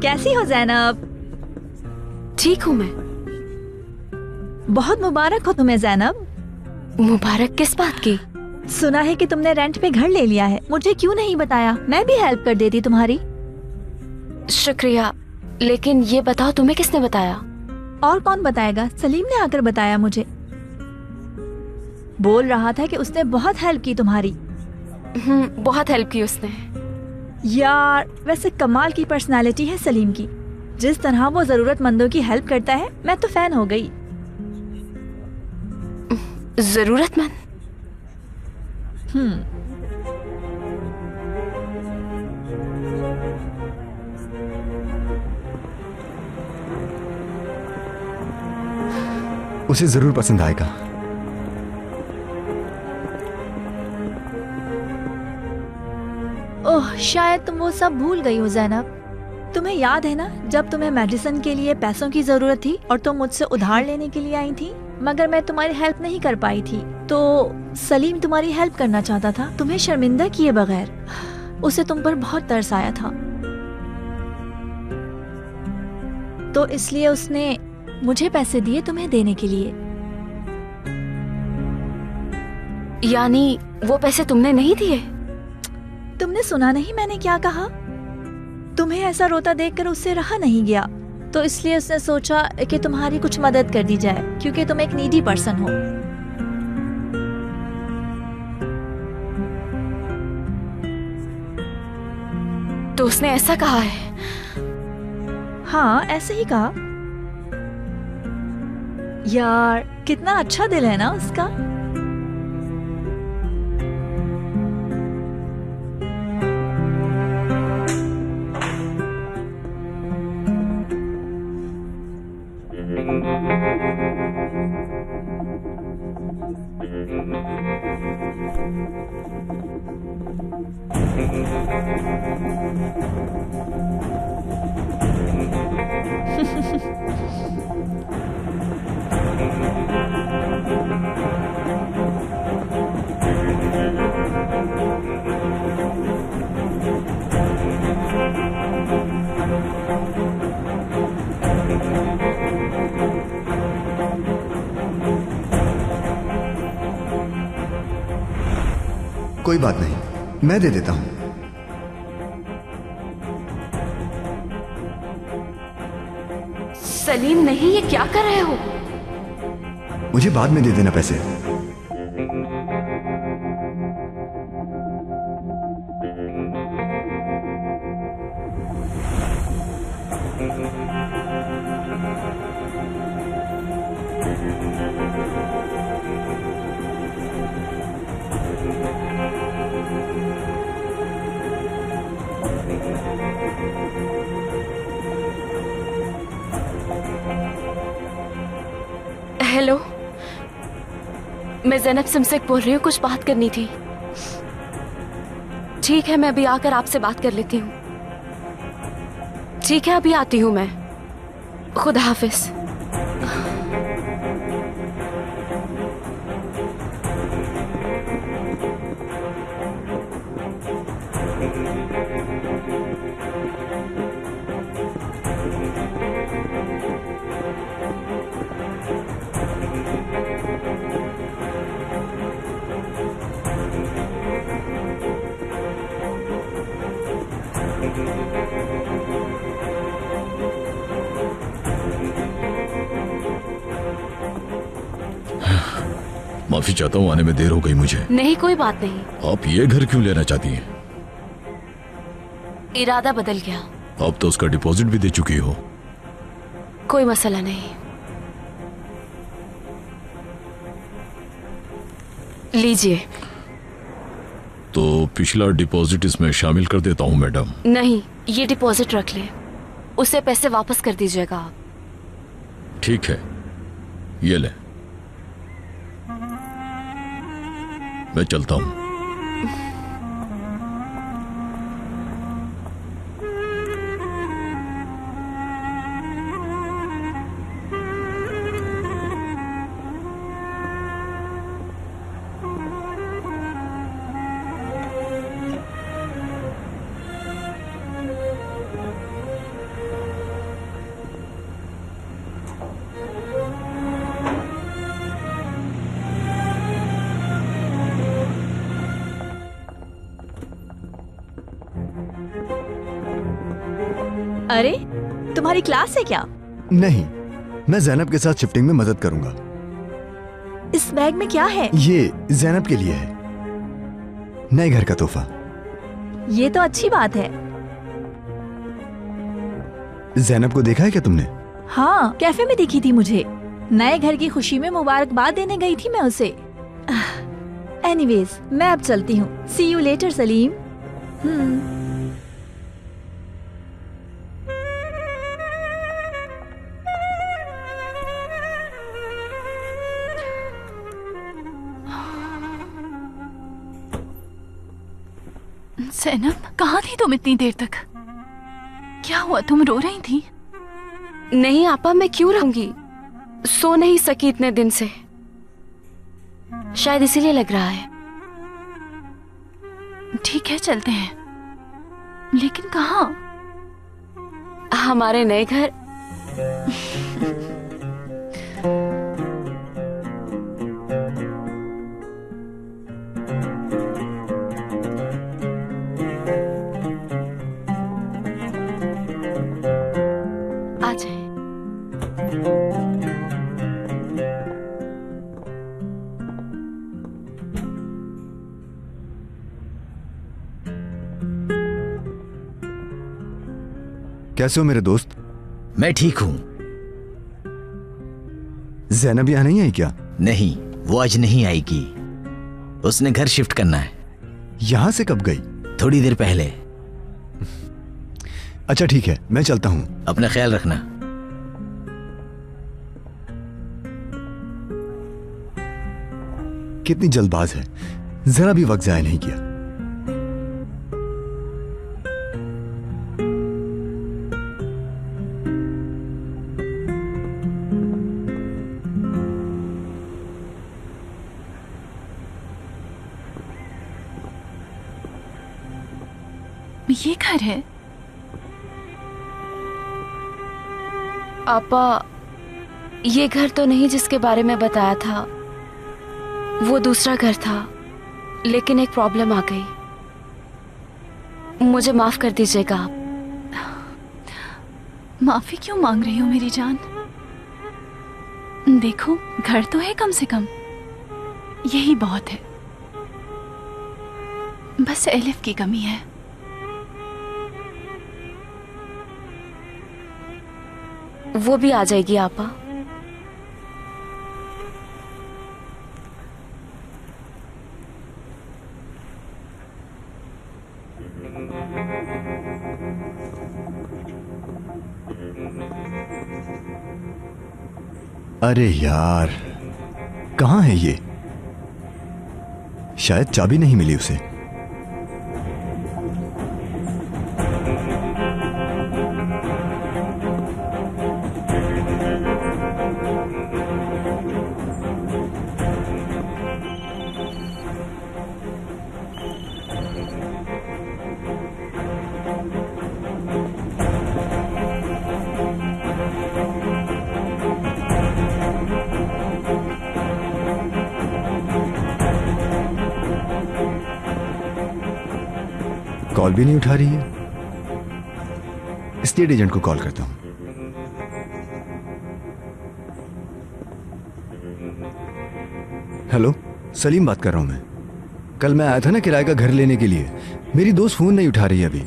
कैसी हो ज़ैनब? ठीक हूँ मैं। बहुत मुबारक हो तुम्हें ज़ैनब। मुबारक किस बात की? सुना है कि तुमने रेंट पे घर ले लिया है। मुझे क्यों नहीं बताया? मैं भी हेल्प कर देती तुम्हारी। शुक्रिया, लेकिन ये बताओ तुम्हें किसने बताया? और कौन बताएगा? सलीम ने आकर बताया मुझे। बोल रहा था कि उसने बहुत हेल्प की तुम्हारी। बहुत हेल्प की उसने। यार वैसे कमाल की पर्सनालिटी है सलीम की। जिस तरह वो जरूरतमंदों की हेल्प करता है, मैं तो फैन हो गई। जरूरतमंद? उसे जरूर पसंद आएगा। ओह, शायद तुम वो सब भूल गई हो ज़ैनब। तुम्हें याद है ना, जब तुम्हें मेडिसिन के लिए पैसों की जरूरत थी और तुम मुझसे उधार लेने के लिए आई थी, मगर मैं तुम्हारी हेल्प नहीं कर पाई थी। तो सलीम तुम्हारी हेल्प करना चाहता था, तुम्हें शर्मिंदा किए बगैर। उसे तुम पर बहुत तरस आया था, तो इसलिए उसने मुझे पैसे दिए तुम्हें देने के लिए। यानी वो पैसे तुमने नहीं दिए? तुमने सुना नहीं मैंने क्या कहा? तुम्हें ऐसा रोता देखकर उससे रहा नहीं गया, तो इसलिए उसने सोचा कि तुम्हारी कुछ मदद कर दी जाए, क्योंकि तुम एक नीडी पर्सन हो। तो उसने ऐसा कहा है? हाँ, ऐसे ही कहा। यार कितना अच्छा दिल है ना उसका। कोई बात नहीं, मैं दे देता हूं। सलीम नहीं, ये क्या कर रहे हो? मुझे बाद में दे देना पैसे। हेलो, मैं ज़ैनब सिमसिक बोल रही हूँ, कुछ बात करनी थी। ठीक है, मैं अभी आकर आपसे बात कर लेती हूँ। ठीक है, अभी आती हूँ मैं। खुदा हाफिज। माफी चाहता हूँ, आने में देर हो गई मुझे। नहीं, कोई बात नहीं। आप ये घर क्यों लेना चाहती हैं? इरादा बदल गया। अब तो उसका डिपॉजिट भी दे चुकी हो। कोई मसला नहीं। लीजिए। तो पिछला डिपॉजिट इसमें शामिल कर देता हूँ मैडम। नहीं, ये डिपॉजिट रख ले, उसे पैसे वापस कर दीजिएगा आप। ठीक है, ये ले, मैं चलता हूँ। अरे, तुम्हारी क्लास है क्या? नहीं, मैं ज़ैनब के साथ शिफ्टिंग में मदद करूंगा। इस बैग में क्या है? ये ज़ैनब के लिए है, नए घर का तोहफा। ये तो अच्छी बात है। ज़ैनब को देखा है क्या तुमने? हाँ, कैफे में दिखी थी मुझे। नए घर की खुशी में मुबारकबाद देने गई थी मैं उसे। एनीवेज, मैं अब चलती हूँ। सी यू लेटर सलीम। ज़ैनब, कहाँ थी तुम इतनी देर तक? क्या हुआ, तुम रो रही थी? नहीं आपा, मैं क्यों रहूंगी, सो नहीं सकी इतने दिन से, शायद इसीलिए लग रहा है। ठीक है, चलते हैं। लेकिन कहाँ? हमारे नए घर। कैसे हो मेरे दोस्त? मैं ठीक हूं। जैनब यहाँ नहीं आई क्या? नहीं, वो आज नहीं आएगी। उसने घर शिफ्ट करना है। यहां से कब गई? थोड़ी देर पहले। अच्छा ठीक है, मैं चलता हूं। अपना ख्याल रखना। कितनी जल्दबाज है, जरा भी वक्त जाया नहीं किया। ये घर है? आपा, ये घर तो नहीं जिसके बारे में बताया था, वो दूसरा घर था। लेकिन एक प्रॉब्लम आ गई। मुझे माफ कर दीजिएगा आप। माफी क्यों मांग रही हो मेरी जान? देखो, घर तो है कम से कम, यही बहुत है। बस एलिफ की कमी है। वो भी आ जाएगी आपा। अरे यार, कहाँ है ये? शायद चाबी नहीं मिली उसे। कॉल भी नहीं उठा रही है। स्टेट एजेंट को कॉल करता हूं। हेलो, सलीम बात कर रहा हूं मैं। कल मैं आया था ना किराए का घर लेने के लिए। मेरी दोस्त फोन नहीं उठा रही है अभी।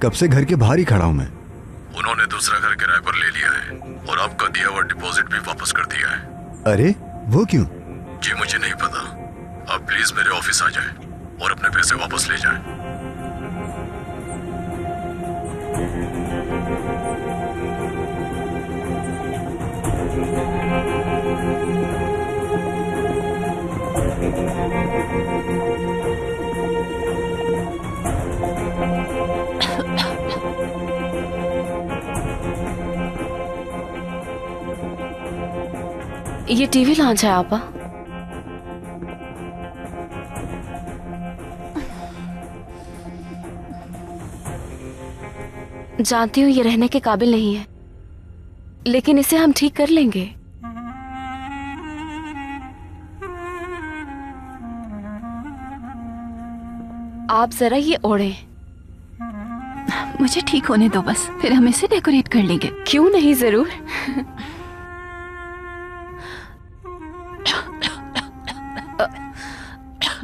कब से घर के बाहर ही खड़ा हूं मैं। उन्होंने दूसरा घर किराए पर ले लिया है और आपका दिया हुआ डिपॉजिट भी वापस कर दिया है। अरे वो क्यों? जी मुझे नहीं पता। आप प्लीज मेरे ऑफिस आ जाएं और अपने पैसे वापस ले जाएं। ये टीवी लॉन्च है आपा। जानती हूँ ये रहने के काबिल नहीं है, लेकिन इसे हम ठीक कर लेंगे। आप जरा ये ओढ़ें। मुझे ठीक होने दो बस, फिर हम इसे डेकोरेट कर लेंगे। क्यों नहीं, जरूर।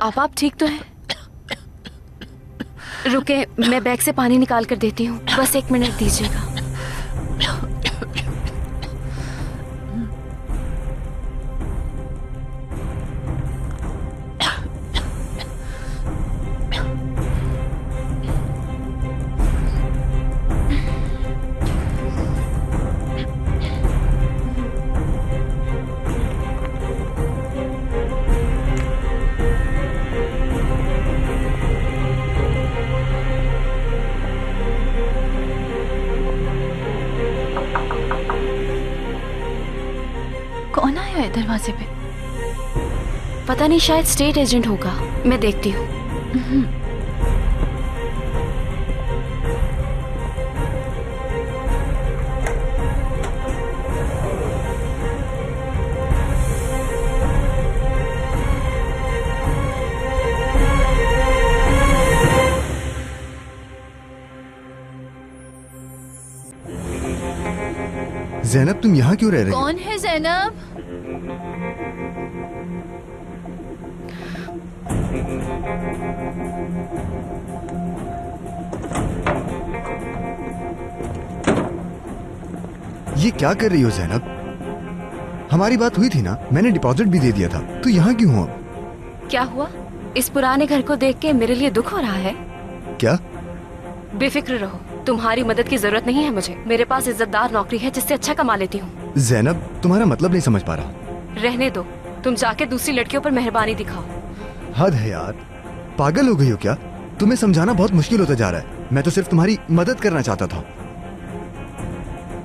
आप ठीक तो है? रुके, मैं बैग से पानी निकाल कर देती हूँ। बस 1 मिनट दीजिएगा। कौन आया है दरवाजे पे? पता नहीं, शायद स्टेट एजेंट होगा। मैं देखती हूँ। ज़ैनब, तुम यहाँ क्यों रह रही हो? कौन है ज़ैनब? ये क्या कर रही हो जैनब? हमारी बात हुई थी ना, मैंने डिपॉजिट भी दे दिया था, तो यहाँ क्यों हो? क्या हुआ? इस पुराने घर को देख के मेरे लिए दुख हो रहा है? क्या? बेफिक्र रहो, तुम्हारी मदद की जरूरत नहीं है मुझे। मेरे पास इज्जतदार नौकरी है जिससे अच्छा कमा लेती हूँ। जैनब, तुम्हारा मतलब नहीं समझ पा रहा। रहने दो, तुम जाके दूसरी लड़कियों पर मेहरबानी दिखाओ। हद है यार, पागल हो गई हो क्या? तुम्हें समझाना बहुत मुश्किल होता जा रहा है। मैं तो सिर्फ तुम्हारी मदद करना चाहता था।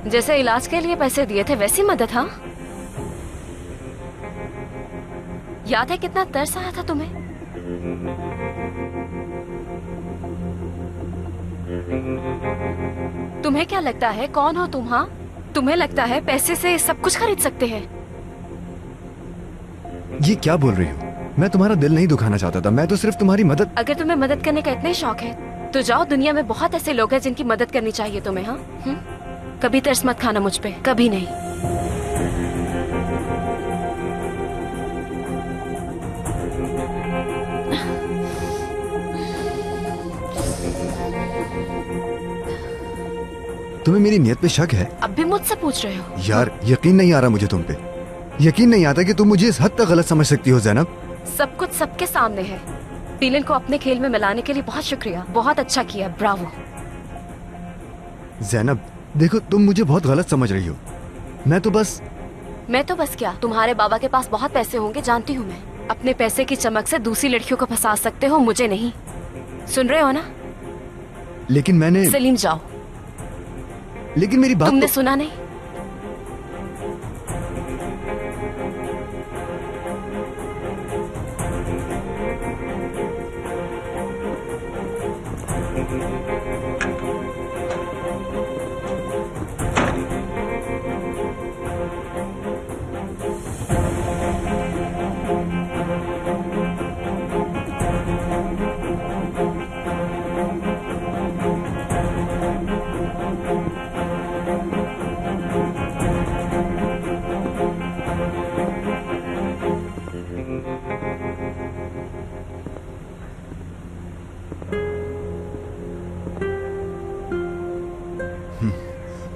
जैसे इलाज के लिए पैसे दिए थे वैसी मदद? हाँ, याद है कितना तरस आया था तुम्हें? तुम्हें क्या लगता है कौन हो तुम? हाँ, तुम्हें लगता है पैसे से सब कुछ खरीद सकते हैं? ये क्या बोल रही हो? मैं तुम्हारा दिल नहीं दुखाना चाहता था, मैं तो सिर्फ तुम्हारी मदद। अगर तुम्हें मदद करने का इतना ही शौक है तो जाओ, दुनिया में बहुत ऐसे लोग हैं जिनकी मदद करनी चाहिए तुम्हें। हाँ, कभी तरस मत खाना मुझ पे, कभी नहीं। तुम्हें मेरी नीयत पे शक है? अब भी मुझसे पूछ रहे हो? यार, यकीन नहीं आ रहा मुझे तुम पे। यकीन नहीं आता कि तुम मुझे इस हद तक गलत समझ सकती हो जैनब। सब कुछ सबके सामने है। डीलन को अपने खेल में मिलाने के लिए बहुत शुक्रिया, बहुत अच्छा किया, ब्रावो। जैनब देखो, तुम मुझे बहुत गलत समझ रही हो। मैं तो बस क्या, तुम्हारे बाबा के पास बहुत पैसे होंगे, जानती हूँ मैं। अपने पैसे की चमक से दूसरी लड़कियों को फंसा सकते हो, मुझे नहीं। सुन रहे हो ना? लेकिन मैंने। सलीम जाओ। लेकिन मेरी बात तुमने सुना नहीं?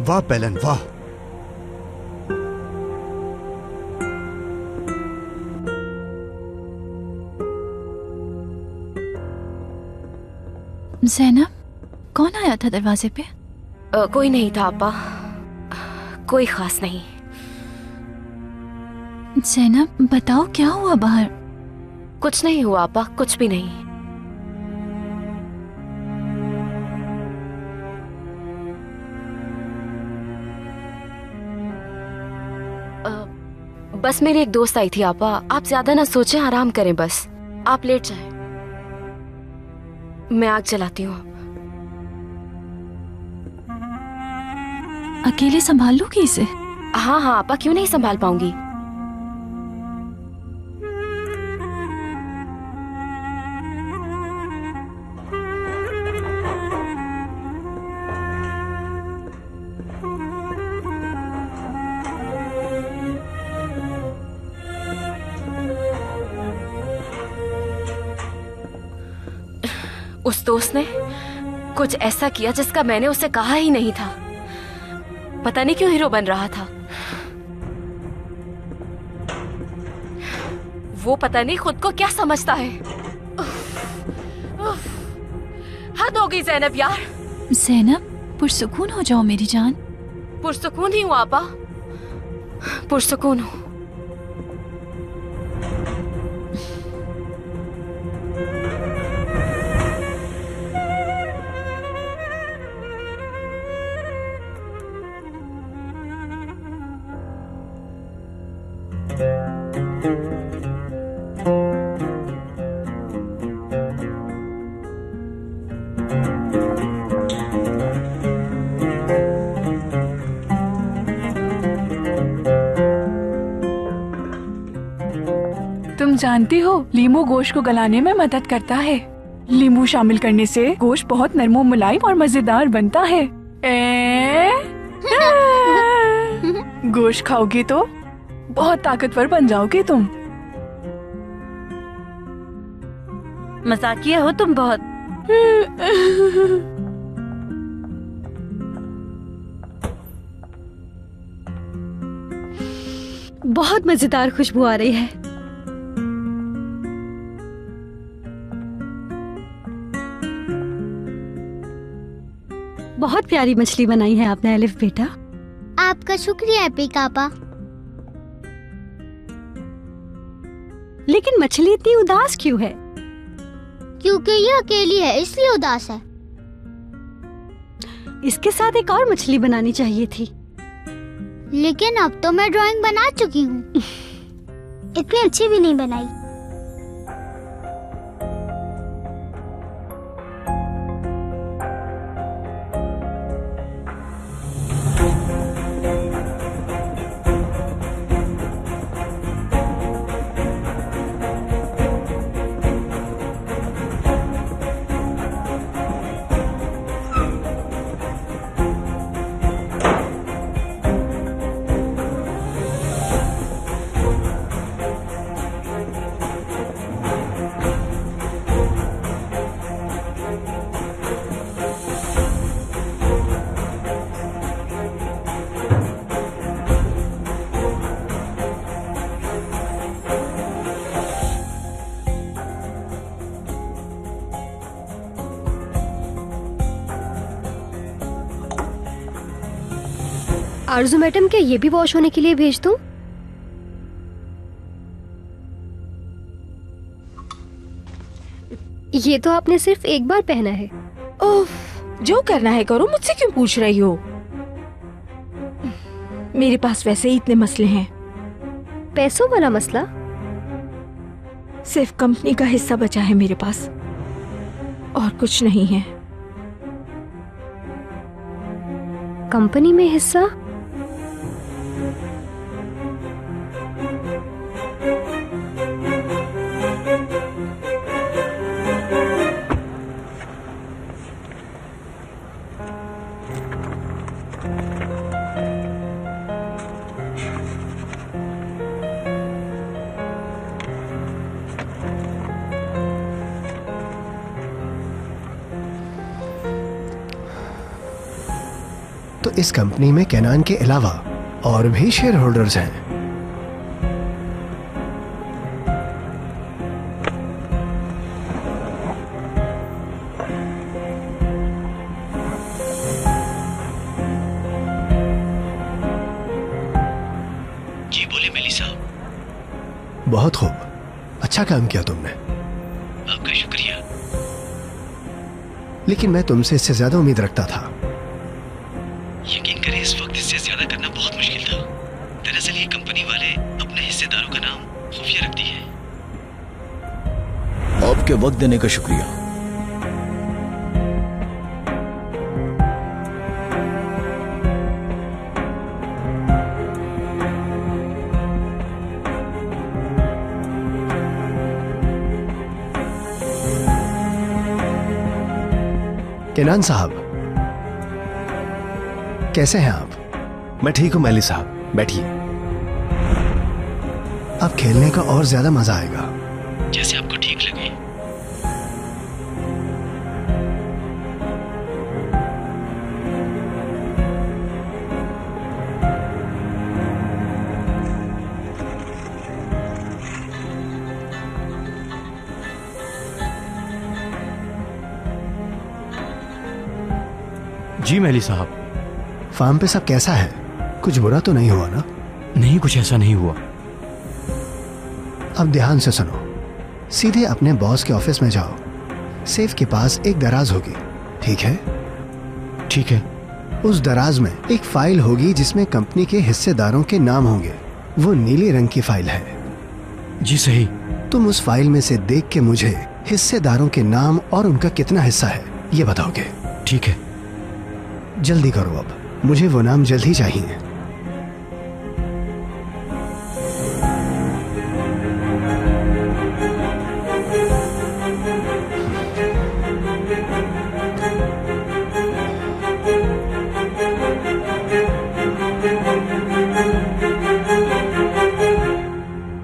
वाह पेलन, वाह। ज़ैनब, कौन आया था दरवाजे पे? कोई नहीं था अब्बा, कोई खास नहीं। ज़ैनब बताओ क्या हुआ बाहर? कुछ नहीं हुआ अब्बा, कुछ भी नहीं। बस मेरी एक दोस्त आई थी आपा। आप ज्यादा ना सोचें, आराम करें बस। आप लेट जाएं, मैं आग जलाती हूँ। अकेले संभाल लूंगी इसे? हाँ हाँ आपा, क्यों नहीं संभाल पाऊंगी। उस दोस्त ने कुछ ऐसा किया जिसका मैंने उसे कहा ही नहीं था। पता नहीं क्यों हीरो बन रहा था। वो पता नहीं खुद को क्या समझता है। हद हो गई ज़ैनब यार। ज़ैनब, पुरसुकून हो जाओ मेरी जान। पुरसुकून ही हूँ आपा, पुरसुकून हूँ। तुम जानती हो, लींबू गोश्त को गलाने में मदद करता है। लींबू शामिल करने से गोश्त बहुत नरम मुलायम और मजेदार बनता है। गोश्त खाओगे तो बहुत ताकतवर बन जाओगे तुम। मजाकिया हो तुम बहुत। बहुत मजेदार खुशबू आ रही है। बहुत प्यारी मछली बनाई है आपने एलिफ बेटा। आपका शुक्रिया एपी पापा। लेकिन मछली इतनी उदास क्यों है? क्योंकि ये अकेली है इसलिए उदास है। इसके साथ एक और मछली बनानी चाहिए थी। लेकिन अब तो मैं ड्राइंग बना चुकी हूँ। इतनी अच्छी भी नहीं बनाई। आरजू मैडम, क्या ये भी वॉश होने के लिए भेज दूं? ये तो आपने सिर्फ एक बार पहना है। ओह, जो करना है करो, मुझसे क्यों पूछ रही हो? मेरे पास वैसे ही इतने मसले हैं। पैसों वाला मसला? सिर्फ कंपनी का हिस्सा बचा है मेरे पास, और कुछ नहीं है। कंपनी में हिस्सा? तो इस कंपनी में केनान के अलावा और भी शेयर होल्डर्स हैं। जी बोले मेलिसा। बहुत खूब, अच्छा काम किया तुमने। आपका शुक्रिया। लेकिन मैं तुमसे इससे ज्यादा उम्मीद रखता था। यकीन करें, इस वक्त इससे ज्यादा करना बहुत मुश्किल था। दरअसल ये कंपनी वाले अपने हिस्सेदारों का नाम खुफिया रखती है। आपके वक्त देने का शुक्रिया। केनान साहब, कैसे हैं आप? मैं ठीक हूं मैली साहब, बैठिए। अब खेलने का और ज्यादा मजा आएगा। जैसे आपको ठीक लगे। जी मेली साहब। फार्म पे सब कैसा है? कुछ बुरा तो नहीं हुआ ना? नहीं, कुछ ऐसा नहीं हुआ। अब ध्यान से सुनो। सीधे अपने बॉस के ऑफिस में जाओ। सेफ के पास एक दराज होगी, ठीक है? ठीक है। उस दराज में एक फाइल होगी जिसमें कंपनी के हिस्सेदारों के नाम होंगे। वो नीले रंग की फाइल है। जी सही। तुम उस फाइल में से देख के मुझे हिस्सेदारों के नाम और उनका कितना हिस्सा है ये बताओगे? ठीक है। जल्दी करो, अब मुझे वो नाम जल्द ही चाहिए।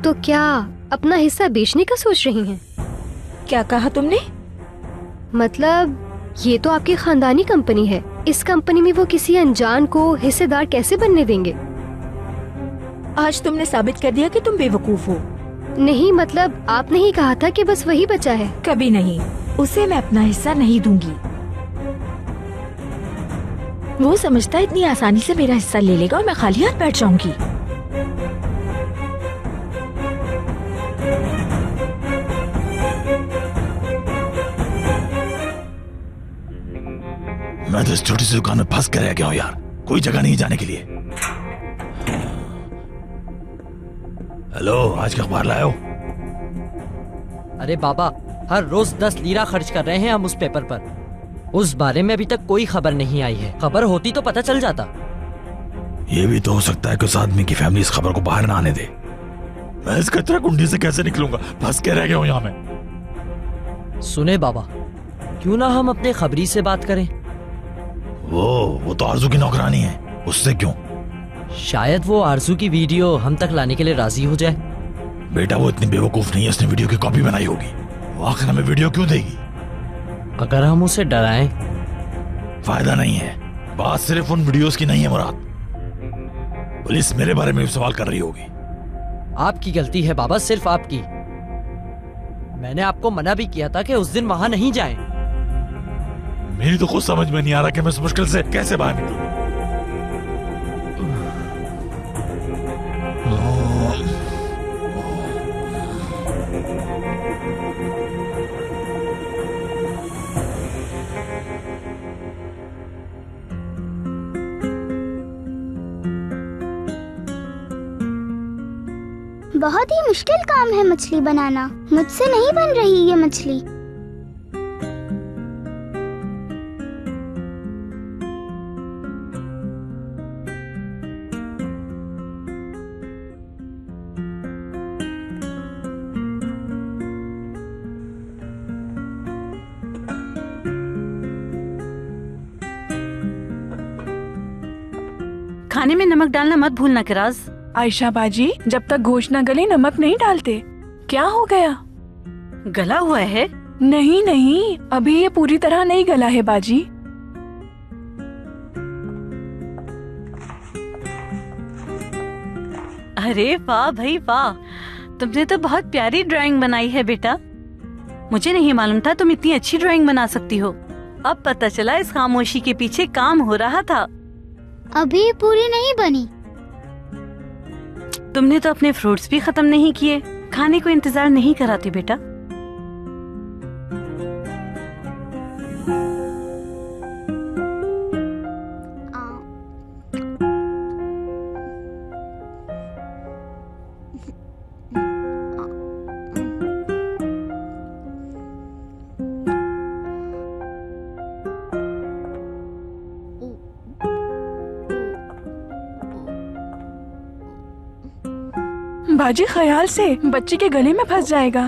तो क्या अपना हिस्सा बेचने का सोच रही हैं? क्या कहा तुमने? मतलब ये तो आपकी खानदानी कंपनी है। इस कंपनी में वो किसी अनजान को हिस्सेदार कैसे बनने देंगे? आज तुमने साबित कर दिया कि तुम बेवकूफ हो। नहीं, मतलब आपने ही कहा था कि बस वही बचा है। कभी नहीं, उसे मैं अपना हिस्सा नहीं दूंगी। वो समझता है इतनी आसानी से मेरा हिस्सा ले लेगा और मैं खाली हाथ बैठ जाऊंगी। मैं तो इस छोटी सी दुकान में फंस कर रह गया हूँ यार, कोई जगह नहीं जाने के लिए। हेलो, आज का अखबार लाए हो? अरे बाबा, हर रोज 10 लीरा खर्च कर रहे हैं हम उस पेपर पर। उस बारे में अभी तक कोई खबर नहीं आई है। खबर होती तो पता चल जाता। ये भी तो हो सकता है कि उस आदमी की फैमिली इस खबर को बाहर ना आने दे। मैं इस कचरा कुंडी से कैसे निकलूंगा? फंस के रह गया हूँ यहाँ में। सुने बाबा, क्यों ना हम अपने खबरी से बात करें? वो तो आरजू की नौकरानी है, उससे क्यों? शायद वो आरजू की वीडियो हम तक लाने के लिए राजी हो जाए। बेटा, वो इतनी बेवकूफ नहीं है, उसने वीडियो की कॉपी बनाई होगी। वो आखिर हमें वीडियो क्यों देगी? अगर हम उसे डराएं? फायदा नहीं है। बात सिर्फ उन वीडियोस की नहीं है मुराद, पुलिस मेरे बारे में भी सवाल कर रही होगी। आपकी गलती है बाबा, सिर्फ आपकी। मैंने आपको मना भी किया था कि उस दिन वहां नहीं जाएं। मेरी तो कुछ समझ में नहीं आ रहा कि मैं इस मुश्किल से कैसे बाहर निकलूं। बहुत ही मुश्किल काम है मछली बनाना। मुझसे नहीं बन रही ये मछली। खाने में नमक डालना मत भूलना किराज। आयशा बाजी, जब तक गोश्त न गले नमक नहीं डालते। क्या हो गया? गला हुआ है? नहीं नहीं, अभी ये पूरी तरह नहीं गला है बाजी। अरे वाह भाई वाह, तुमने तो बहुत प्यारी ड्राइंग बनाई है बेटा। मुझे नहीं मालूम था तुम इतनी अच्छी ड्राइंग बना सकती हो। अब पता चला इस खामोशी के पीछे काम हो रहा था। अभी पूरी नहीं बनी। तुमने तो अपने फ्रूट्स भी खत्म नहीं किए। खाने को इंतजार नहीं कराती बेटा। बाजी, ख्याल से बच्चे के गले में फंस जाएगा।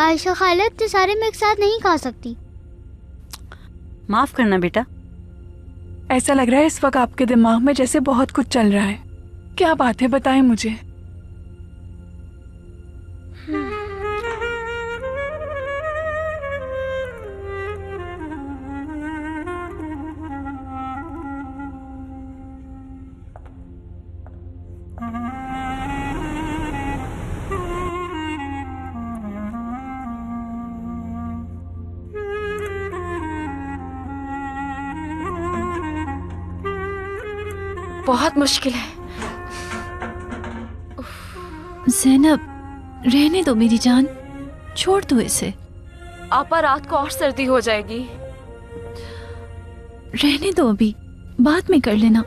आयशा खाला, तो सारे मैं एक साथ नहीं खा सकती। माफ करना बेटा। ऐसा लग रहा है इस वक्त आपके दिमाग में जैसे बहुत कुछ चल रहा है। क्या बात है, बताएं मुझे। बहुत मुश्किल है। ज़ैनब, रहने दो मेरी जान, छोड़ दो इसे। आपा, रात को और सर्दी हो जाएगी। रहने दो, अभी बाद में कर लेना।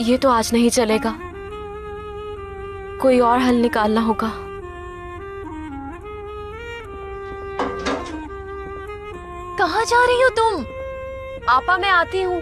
ये तो आज नहीं चलेगा, कोई और हल निकालना होगा। कहाँ जा रही हो तुम? आपा, मैं आती हूँ।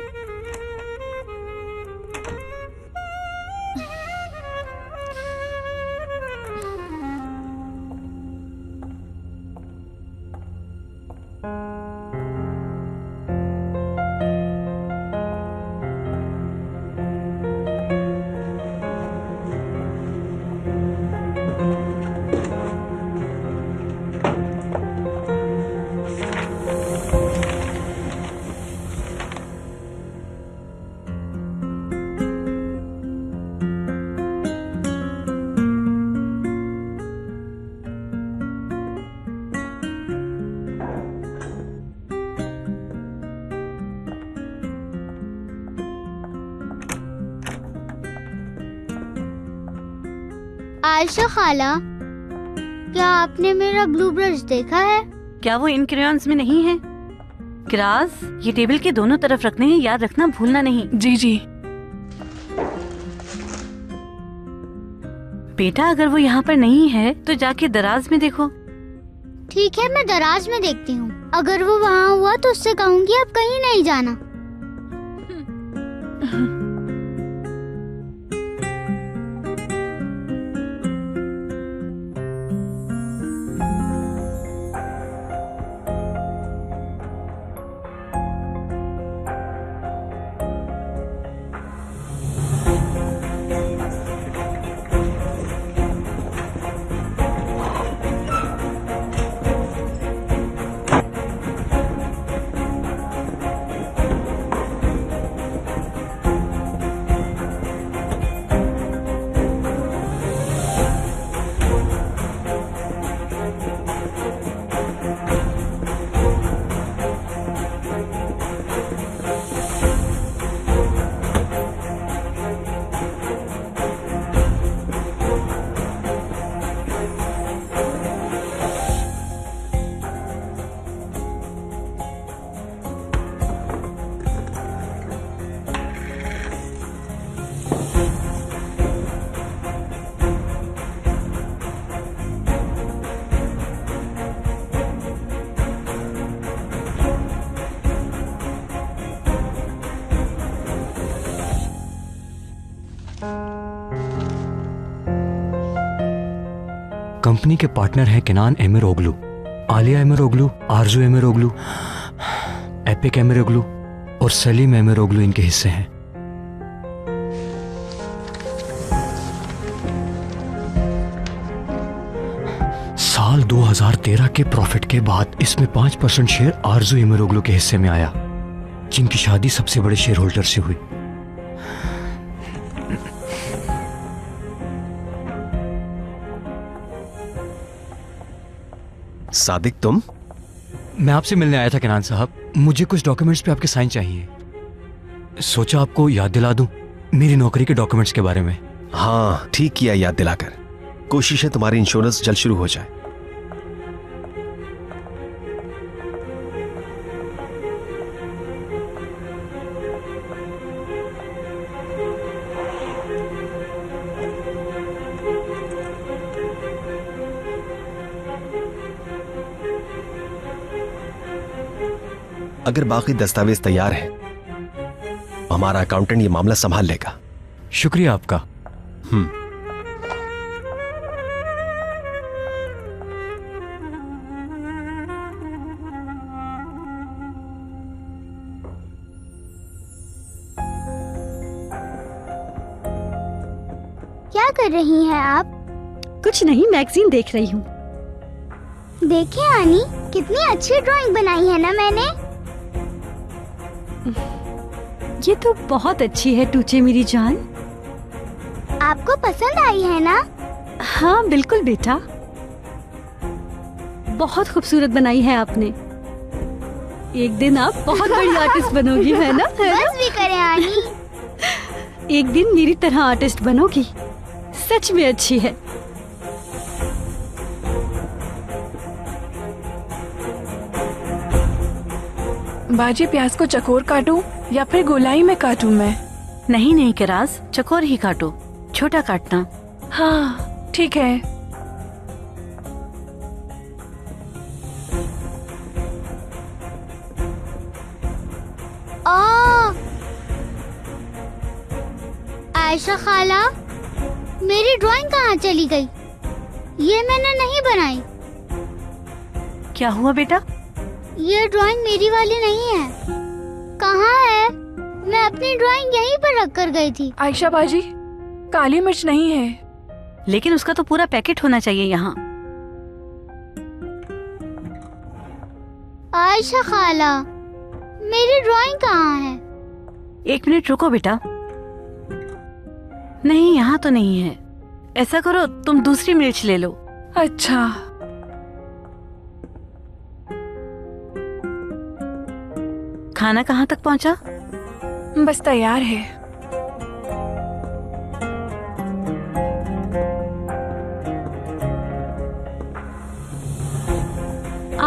आयशा खाला, क्या आपने मेरा ब्लू ब्रश देखा है? क्या वो इन क्रेयॉन्स में नहीं है? किराज, ये टेबल के दोनों तरफ रखने हैं, याद रखना भूलना नहीं। जी जी। बेटा अगर वो यहाँ पर नहीं है तो जाके दराज में देखो। ठीक है, मैं दराज में देखती हूँ। अगर वो वहाँ हुआ तो उससे कहूँगी अब कहीं नहीं जाना। कंपनी के पार्टनर हैं किनान एमिरोग्लू, आलिया एमिरोग्लू, आरजू एमिरोग्लू, एपिक एमिरोग्लू और सलीम एमिरोग्लू इनके हिस्से हैं। साल 2013 के प्रॉफिट के बाद इसमें 5% शेयर आरजू एमिरोग्लू के हिस्से में आया, जिनकी शादी सबसे बड़े शेयर होल्डर से हुई। सादिक, तुम? मैं आपसे मिलने आया था किनान साहब, मुझे कुछ डॉक्यूमेंट्स पे आपके साइन चाहिए। सोचा आपको याद दिला दूं मेरी नौकरी के डॉक्यूमेंट्स के बारे में। हाँ, ठीक किया याद दिलाकर। कोशिश है तुम्हारी इंश्योरेंस जल्द शुरू हो जाए। अगर बाकी दस्तावेज तैयार हैं, हमारा अकाउंटेंट ये मामला संभाल लेगा। शुक्रिया आपका। क्या कर रही हैं आप? कुछ नहीं, मैगजीन देख रही हूँ। देखिए आनी, कितनी अच्छी ड्राइंग बनाई है ना मैंने। ये तो बहुत अच्छी है टूचे मेरी जान। आपको पसंद आई है ना? हाँ बिल्कुल बेटा, बहुत खूबसूरत बनाई है आपने। एक दिन आप बहुत बड़ी आर्टिस्ट बनोगी, है ना? बस भी करें आनी। एक दिन मेरी तरह आर्टिस्ट बनोगी, सच में अच्छी है। बाजी, प्याज को चकोर काटूं या फिर गोलाई में काटूं मैं? नहीं नहीं किराज, चकोर ही काटो, छोटा काटना। हाँ ठीक है। आयशा खाला, मेरी ड्राइंग कहाँ चली गई? ये मैंने नहीं बनाई। क्या हुआ बेटा? ये ड्राइंग मेरी वाली नहीं है। कहाँ है? मैं अपनी ड्राइंग यहीं पर रख कर गई थी। आयशा बाजी, काली मिर्च नहीं है। लेकिन उसका तो पूरा पैकेट होना चाहिए यहाँ। आयशा खाला, मेरी ड्राइंग कहाँ है? 1 मिनट रुको बेटा। नहीं, यहाँ तो नहीं है। ऐसा करो, तुम दूसरी मिर्च ले लो। अच्छा। खाना कहाँ तक पहुँचा? बस तैयार है।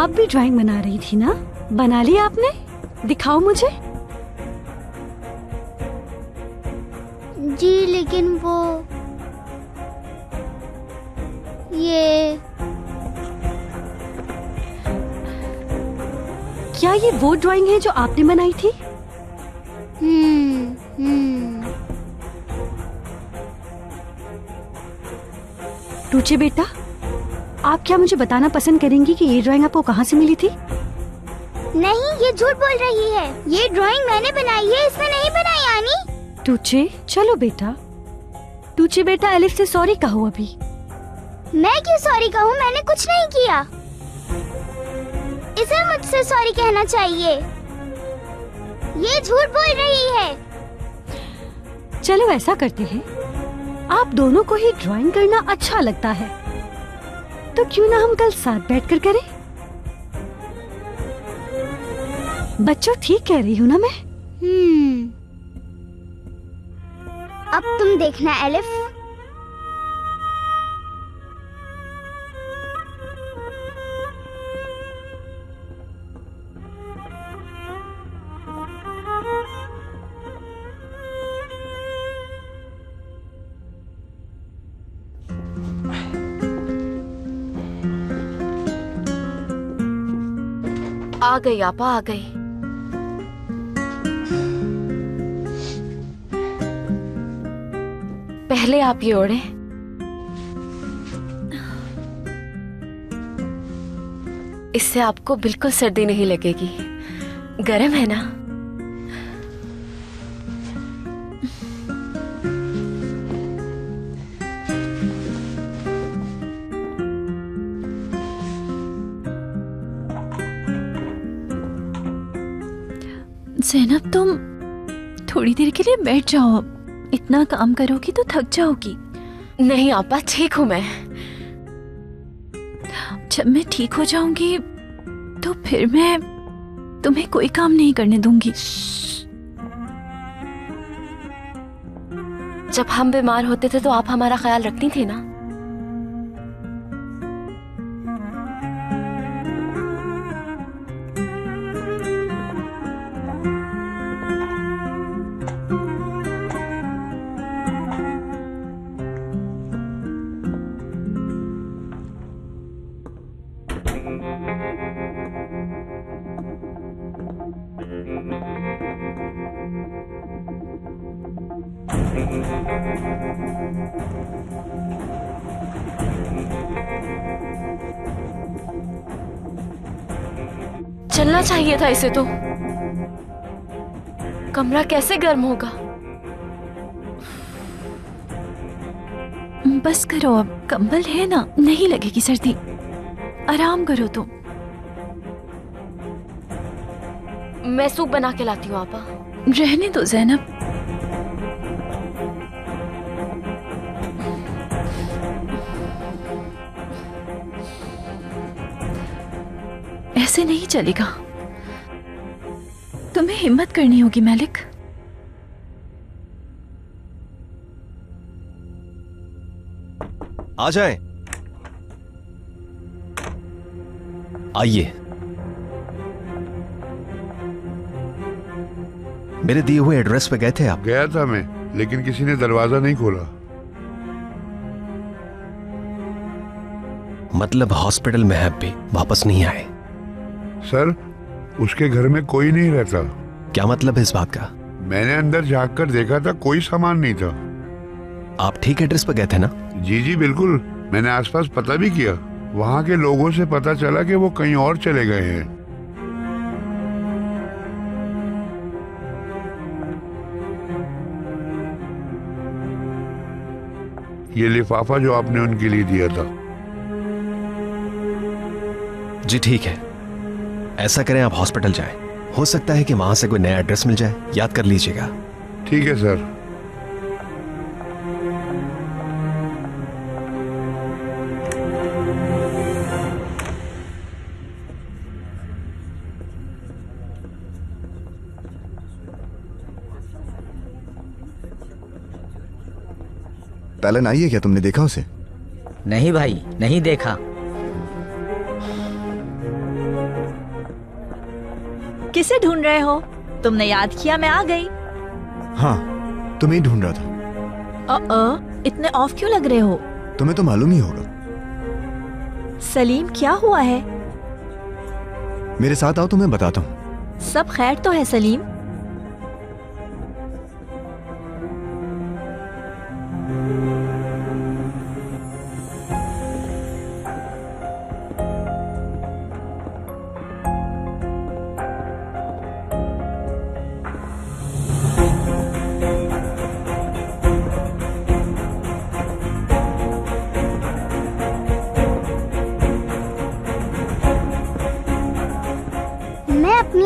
आप भी ड्राइंग बना रही थी ना? बना ली आपने? दिखाओ मुझे। जी लेकिन वो ये क्या ये वो ड्राइंग है जो आपने बनाई थी? टूचे बेटा, आप क्या मुझे बताना पसंद करेंगी कि ये ड्राइंग आपको कहाँ से मिली थी? नहीं, ये झूठ बोल रही है। ये ड्राइंग मैंने बनाई है, इसने नहीं बनाई यानी। टूचे, चलो बेटा। टूचे बेटा, एलिफ से सॉरी कहो अभी। मैं क्यों सॉरी कहूँ? मैंने कुछ नहीं किया। इसे मुझसे सॉरी कहना चाहिए। ये झूठ बोल रही है। चलो ऐसा करते हैं, आप दोनों को ही ड्राइंग करना अच्छा लगता है, तो क्यों ना हम कल साथ बैठकर करें? बच्चों, ठीक कह रही हूँ ना मैं? अब तुम देखना एलिफ। आ गई आपा, आ गई। पहले आप ये ओढ़े। इससे आपको बिल्कुल सर्दी नहीं लगेगी। गर्म है ना? ज़ैनब, तुम थोड़ी देर के लिए बैठ जाओ। इतना काम करोगी तो थक जाओगी। नहीं आपा, ठीक हूँ मैं। जब मैं ठीक हो जाऊंगी तो फिर मैं तुम्हें कोई काम नहीं करने दूंगी। जब हम बीमार होते थे तो आप हमारा ख्याल रखती थी ना? चलना चाहिए था इसे तो। कमरा कैसे गर्म होगा? बस करो अब, कंबल है ना, नहीं लगेगी सर्दी। आराम करो तुम। मैं सूप बना के लाती हूँ आपा। रहने दो ज़ैनब। ऐसे नहीं चलेगा। तुम्हें हिम्मत करनी होगी मालिक। आ जाएं। आइए। मेरे दिए हुए एड्रेस पे गए थे आप? गया था मैं, लेकिन किसी ने दरवाजा नहीं खोला। मतलब हॉस्पिटल में है, भी वापस नहीं आए? सर, उसके घर में कोई नहीं रहता। क्या मतलब है इस बात का? मैंने अंदर झांक कर देखा था, कोई सामान नहीं था। आप ठीक एड्रेस पर गए थे ना? जी जी बिल्कुल। मैंने आसपास पता भी किया। वहाँ के लोगों से पता चला कि वो कहीं और चले गए हैं। ये लिफाफा जो आपने उनके लिए दिया था। जी ठीक है, ऐसा करें आप हॉस्पिटल जाएं। हो सकता है कि वहां से कोई नया एड्रेस मिल जाए, याद कर लीजिएगा। ठीक है सर। तालन आई है क्या? तुमने देखा उसे? नहीं भाई, नहीं देखा। किसे ढूंढ रहे हो? तुमने याद किया, मैं आ गई। हाँ, तुम्हें ही ढूंढ रहा था। इतने ऑफ क्यों लग रहे हो? तुम्हें तो मालूम ही होगा। सलीम, क्या हुआ है? मेरे साथ आओ तो मैं बताता हूँ। सब खैर तो है सलीम?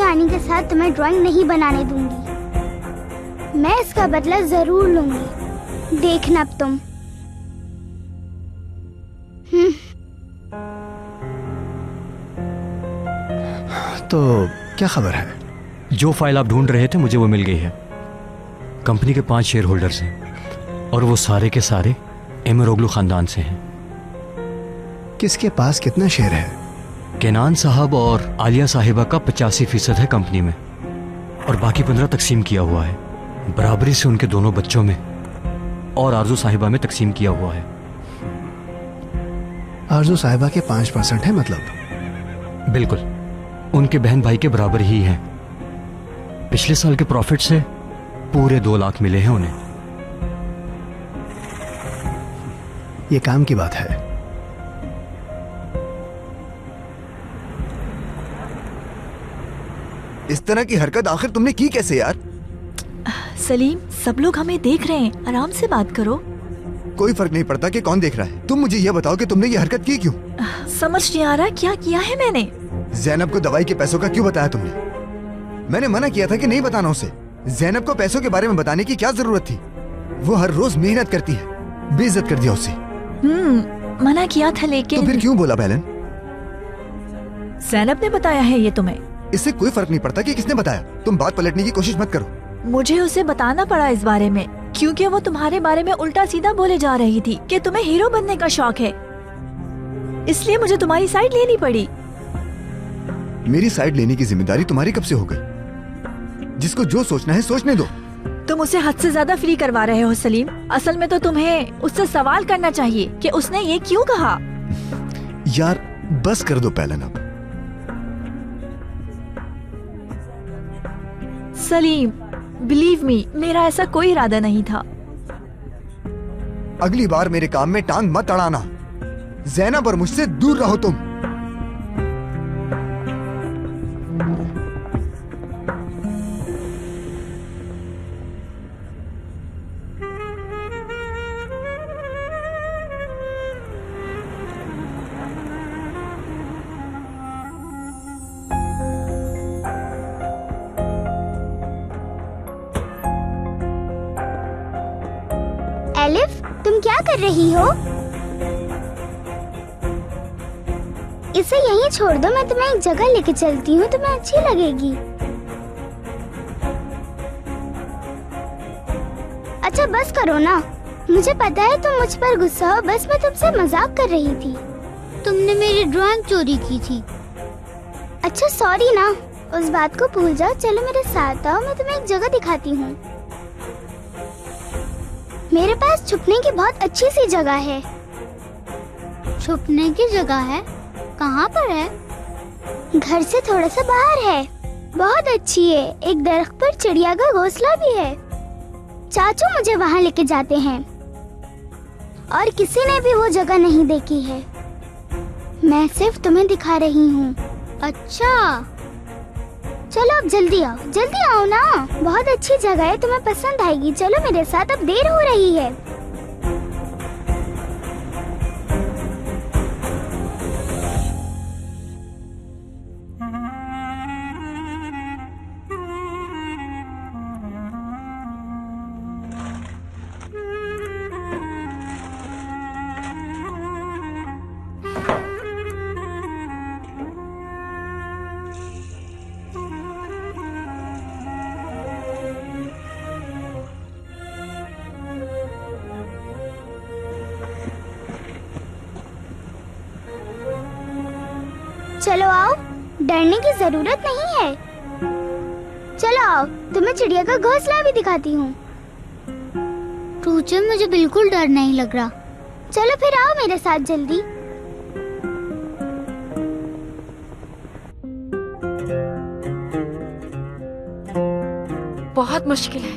आने के साथ तुम्हें ड्राइंग नहीं बनाने दूंगी। मैं इसका बदला जरूर लूंगी, देखना अब तुम। तो क्या खबर है? जो फाइल आप ढूंढ रहे थे मुझे वो मिल गई है। कंपनी के 5 शेयर होल्डर्स हैं और वो सारे के सारे एमरोग्लू खानदान से हैं। किसके पास कितना शेयर है? केनान साहब और आलिया साहिबा का 85% है कंपनी में और बाकी 15 तकसीम किया हुआ है। बराबरी से उनके दोनों बच्चों में और आरजू साहिबा में तकसीम किया हुआ है। आरजू साहिबा के 5% है मतलब? बिल्कुल, उनके बहन भाई के बराबर ही है। पिछले साल के प्रॉफिट से पूरे 2 लाख मिले हैं उन्हें। ये काम की बात है। इस तरह की हरकत आखिर तुमने की कैसे यार? सलीम, सब लोग हमें देख रहे हैं, आराम से बात करो। कोई फर्क नहीं पड़ता कि कौन देख रहा है। तुम मुझे यह बताओ कि तुमने ये हरकत की क्यों? समझ नहीं आ रहा क्या किया है मैंने। जैनब को दवाई के पैसों का क्यों बताया तुमने? मैंने मना किया था कि नहीं बताना उसे। जैनब को पैसों के बारे में बताने की क्या जरूरत थी? वो हर रोज मेहनत करती है। बेइज्जत कर दिया उसे। मना किया था लेकिन। तो फिर क्यों बोला बैलन? जैनब ने बताया है ये तुम्हें? इससे कोई फर्क नहीं पड़ता कि किसने बताया। तुम बात पलटने की कोशिश मत करो। मुझे उसे बताना पड़ा इस बारे में क्योंकि वो तुम्हारे बारे में उल्टा सीधा बोले जा रही थी कि तुम्हें हीरो बनने का शौक है, इसलिए मुझे तुम्हारी साइड लेनी पड़ी। मेरी साइड लेने की जिम्मेदारी तुम्हारी कब से हो गई? जिसको जो सोचना है सोचने दो। तुम उसे हद से ज्यादा फ्री करवा रहे हो सलीम। असल में तो तुम्हें उससे सवाल करना चाहिए कि उसने ये क्यों कहा। यार बस कर दो पैलन अब। सलीम, बिलीव मी, मेरा ऐसा कोई इरादा नहीं था। अगली बार मेरे काम में टांग मत अड़ाना। जैनब और मुझसे दूर रहो तुम। एलिफ, तुम क्या कर रही हो? इसे यहीं छोड़ दो, मैं तुम्हें एक जगह लेके चलती हूँ, तुम्हें अच्छी लगेगी। अच्छा बस करो ना, मुझे पता है तुम मुझ पर गुस्सा हो, बस मैं तुमसे मजाक कर रही थी। तुमने मेरी ड्राइंग चोरी की थी। अच्छा सॉरी ना, उस बात को भूल जाओ। चलो मेरे साथ आओ, मैं तुम्हें एक जगह दिखाती हूँ। मेरे पास छुपने की बहुत अच्छी सी जगह है। छुपने की जगह है? कहाँ पर है? घर से थोड़ा सा बाहर है। बहुत अच्छी है। एक दरख्त पर चिड़िया का घोंसला भी है। चाचू मुझे वहाँ लेके जाते हैं और किसी ने भी वो जगह नहीं देखी है। मैं सिर्फ तुम्हें दिखा रही हूँ। अच्छा चलो अब जल्दी आओ ना। बहुत अच्छी जगह है, तुम्हें पसंद आएगी। चलो मेरे साथ, अब देर हो रही है। चलो आओ, डरने की जरूरत नहीं है। चलो आओ, तुम्हें चिड़िया का घोंसला भी दिखाती हूँ। टूचे, मुझे बिल्कुल डर नहीं लग रहा। चलो फिर आओ मेरे साथ जल्दी। बहुत मुश्किल है।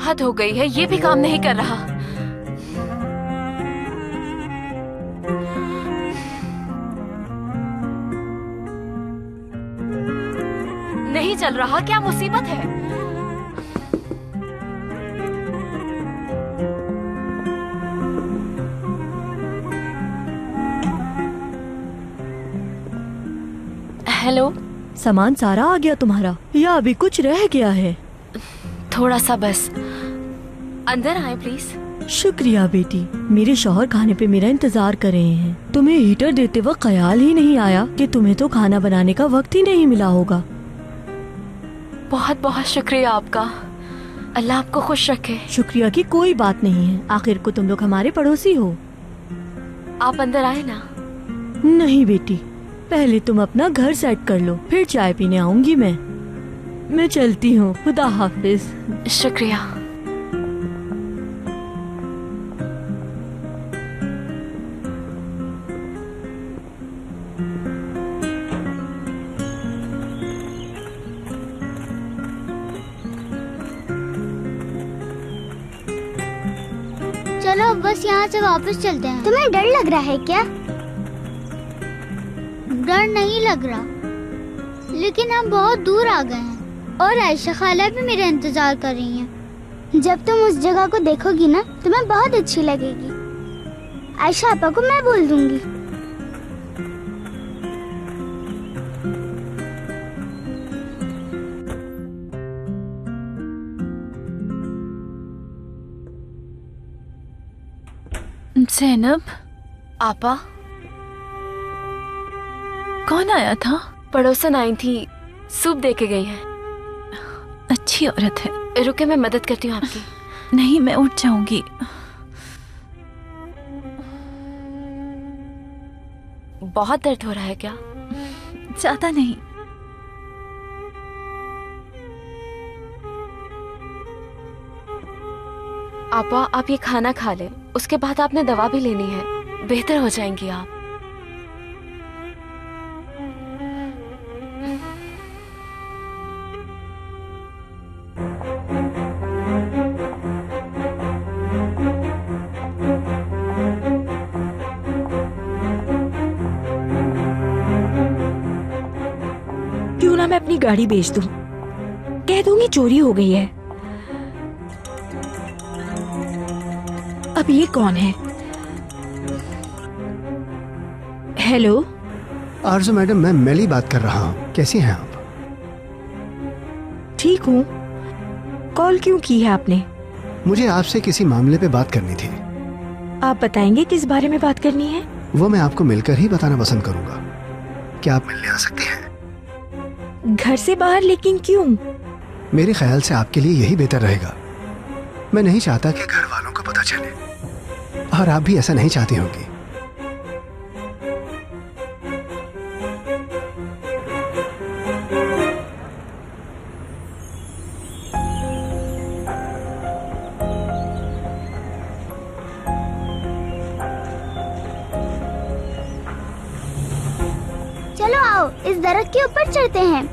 हद हो गई है, ये भी काम नहीं कर रहा। नहीं चल रहा, क्या मुसीबत है? हेलो, सामान सारा आ गया तुम्हारा या अभी कुछ रह गया है? थोड़ा सा बस। अंदर आए प्लीज। शुक्रिया बेटी, मेरे शौहर खाने पे मेरा इंतजार कर रहे हैं। तुम्हें हीटर देते वक्त ख्याल ही नहीं आया कि तुम्हें तो खाना बनाने का वक्त ही नहीं मिला होगा। बहुत बहुत शुक्रिया आपका, अल्लाह आपको खुश रखे। शुक्रिया की कोई बात नहीं है, आखिर को तुम लोग हमारे पड़ोसी हो। आप अंदर आए ना। नहीं बेटी, पहले तुम अपना घर सेट कर लो, फिर चाय पीने आऊंगी मैं चलती हूँ, खुदा हाफिज। शुक्रिया। चलो बस यहाँ से वापस चलते हैं। तुम्हें डर लग रहा है क्या? डर नहीं लग रहा, लेकिन हम बहुत दूर आ गए हैं और आयशा खाला भी मेरा इंतजार कर रही हैं। जब तुम उस जगह को देखोगी ना, तुम्हें बहुत अच्छी लगेगी। आयशा आपा को मैं बोल दूंगी। ज़ैनब, आपा। कौन आया था? पड़ोसन आई थी, सूप दे के गई हैं। अच्छी औरत है। रुके, मैं मदद करती हूँ आपकी। नहीं, मैं उठ जाऊंगी। बहुत दर्द हो रहा है क्या? ज्यादा नहीं। आपा, आप ये खाना खा लें, उसके बाद आपने दवा भी लेनी है, बेहतर हो जाएंगी आप। क्यों ना मैं अपनी गाड़ी बेच दूं, कह दूंगी चोरी हो गई है। अब ये कौन है? हेलो आरज़ू मैडम, मैं मेली बात कर रहा हूँ। कैसी हैं आप? ठीक हूँ। कॉल क्यों की है आपने? मुझे आपसे किसी मामले पे बात करनी थी। आप बताएंगे किस बारे में बात करनी है? वो मैं आपको मिलकर ही बताना पसंद करूंगा। क्या आप मिलने आ सकती हैं? घर से बाहर, लेकिन क्यों? मेरे ख्याल से आपके लिए यही बेहतर रहेगा। मैं नहीं चाहता कि घर वालों को पता चले, और आप भी ऐसा नहीं चाहती होंगी। चलो आओ, इस दरख्त के ऊपर चढ़ते हैं।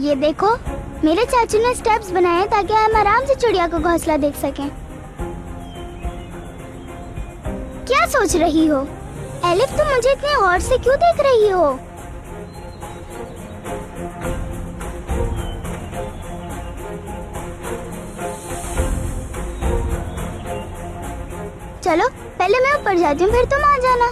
ये देखो, मेरे चाचू ने स्टेप्स बनाए ताकि हम आराम से चिड़िया का घोंसला देख सकें। क्या सोच रही हो एलिफ? तुम मुझे इतने गौर से क्यों देख रही हो? चलो पहले मैं ऊपर जाती हूँ, फिर तुम आ जाना।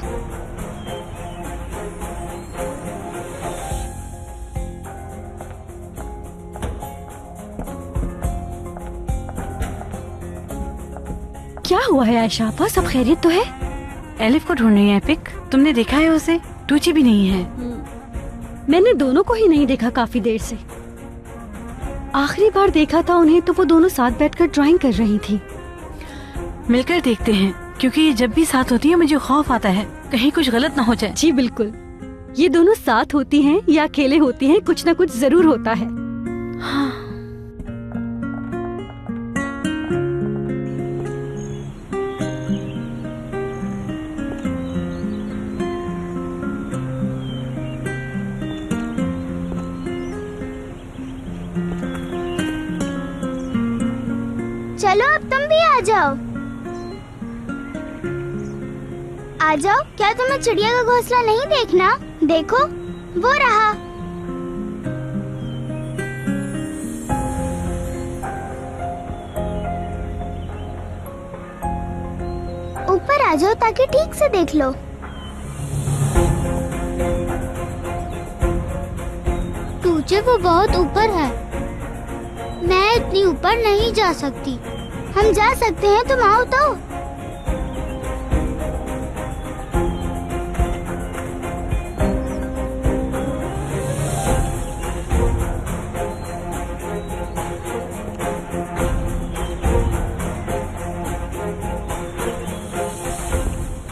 क्या हुआ है आयशा आपा, सब खैरियत तो है? एलिफ को ढूंढ रही है पिक। तुमने देखा है उसे? टूची भी नहीं है। मैंने दोनों को ही नहीं देखा काफी देर से। आखिरी बार देखा था उन्हें तो वो दोनों साथ बैठकर ड्राइंग कर रही थी। मिलकर देखते हैं, क्योंकि ये जब भी साथ होती है मुझे खौफ आता है कहीं कुछ गलत ना हो जाए। जी बिल्कुल, ये दोनों साथ होती हैं या अकेले होती हैं, कुछ ना कुछ जरूर होता है। हाँ। चलो अब तुम भी आ जाओ। आ जाओ, क्या तुम्हें चिड़िया का घोंसला नहीं देखना? देखो वो रहा। ऊपर आ जाओ ताकि ठीक से देख लो। तुझे वो बहुत ऊपर है, मैं इतनी ऊपर नहीं जा सकती। हम जा सकते हैं, तुम आओ तो।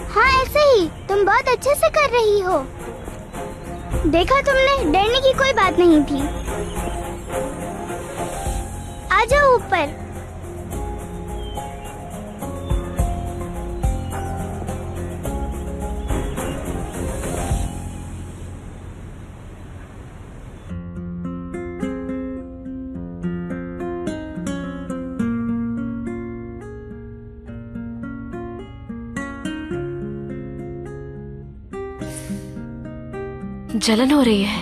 हाँ ऐसे ही, तुम बहुत अच्छे से कर रही हो। देखा तुमने, डरने की कोई बात नहीं थी। आ जाओ ऊपर। जलन हो रही है।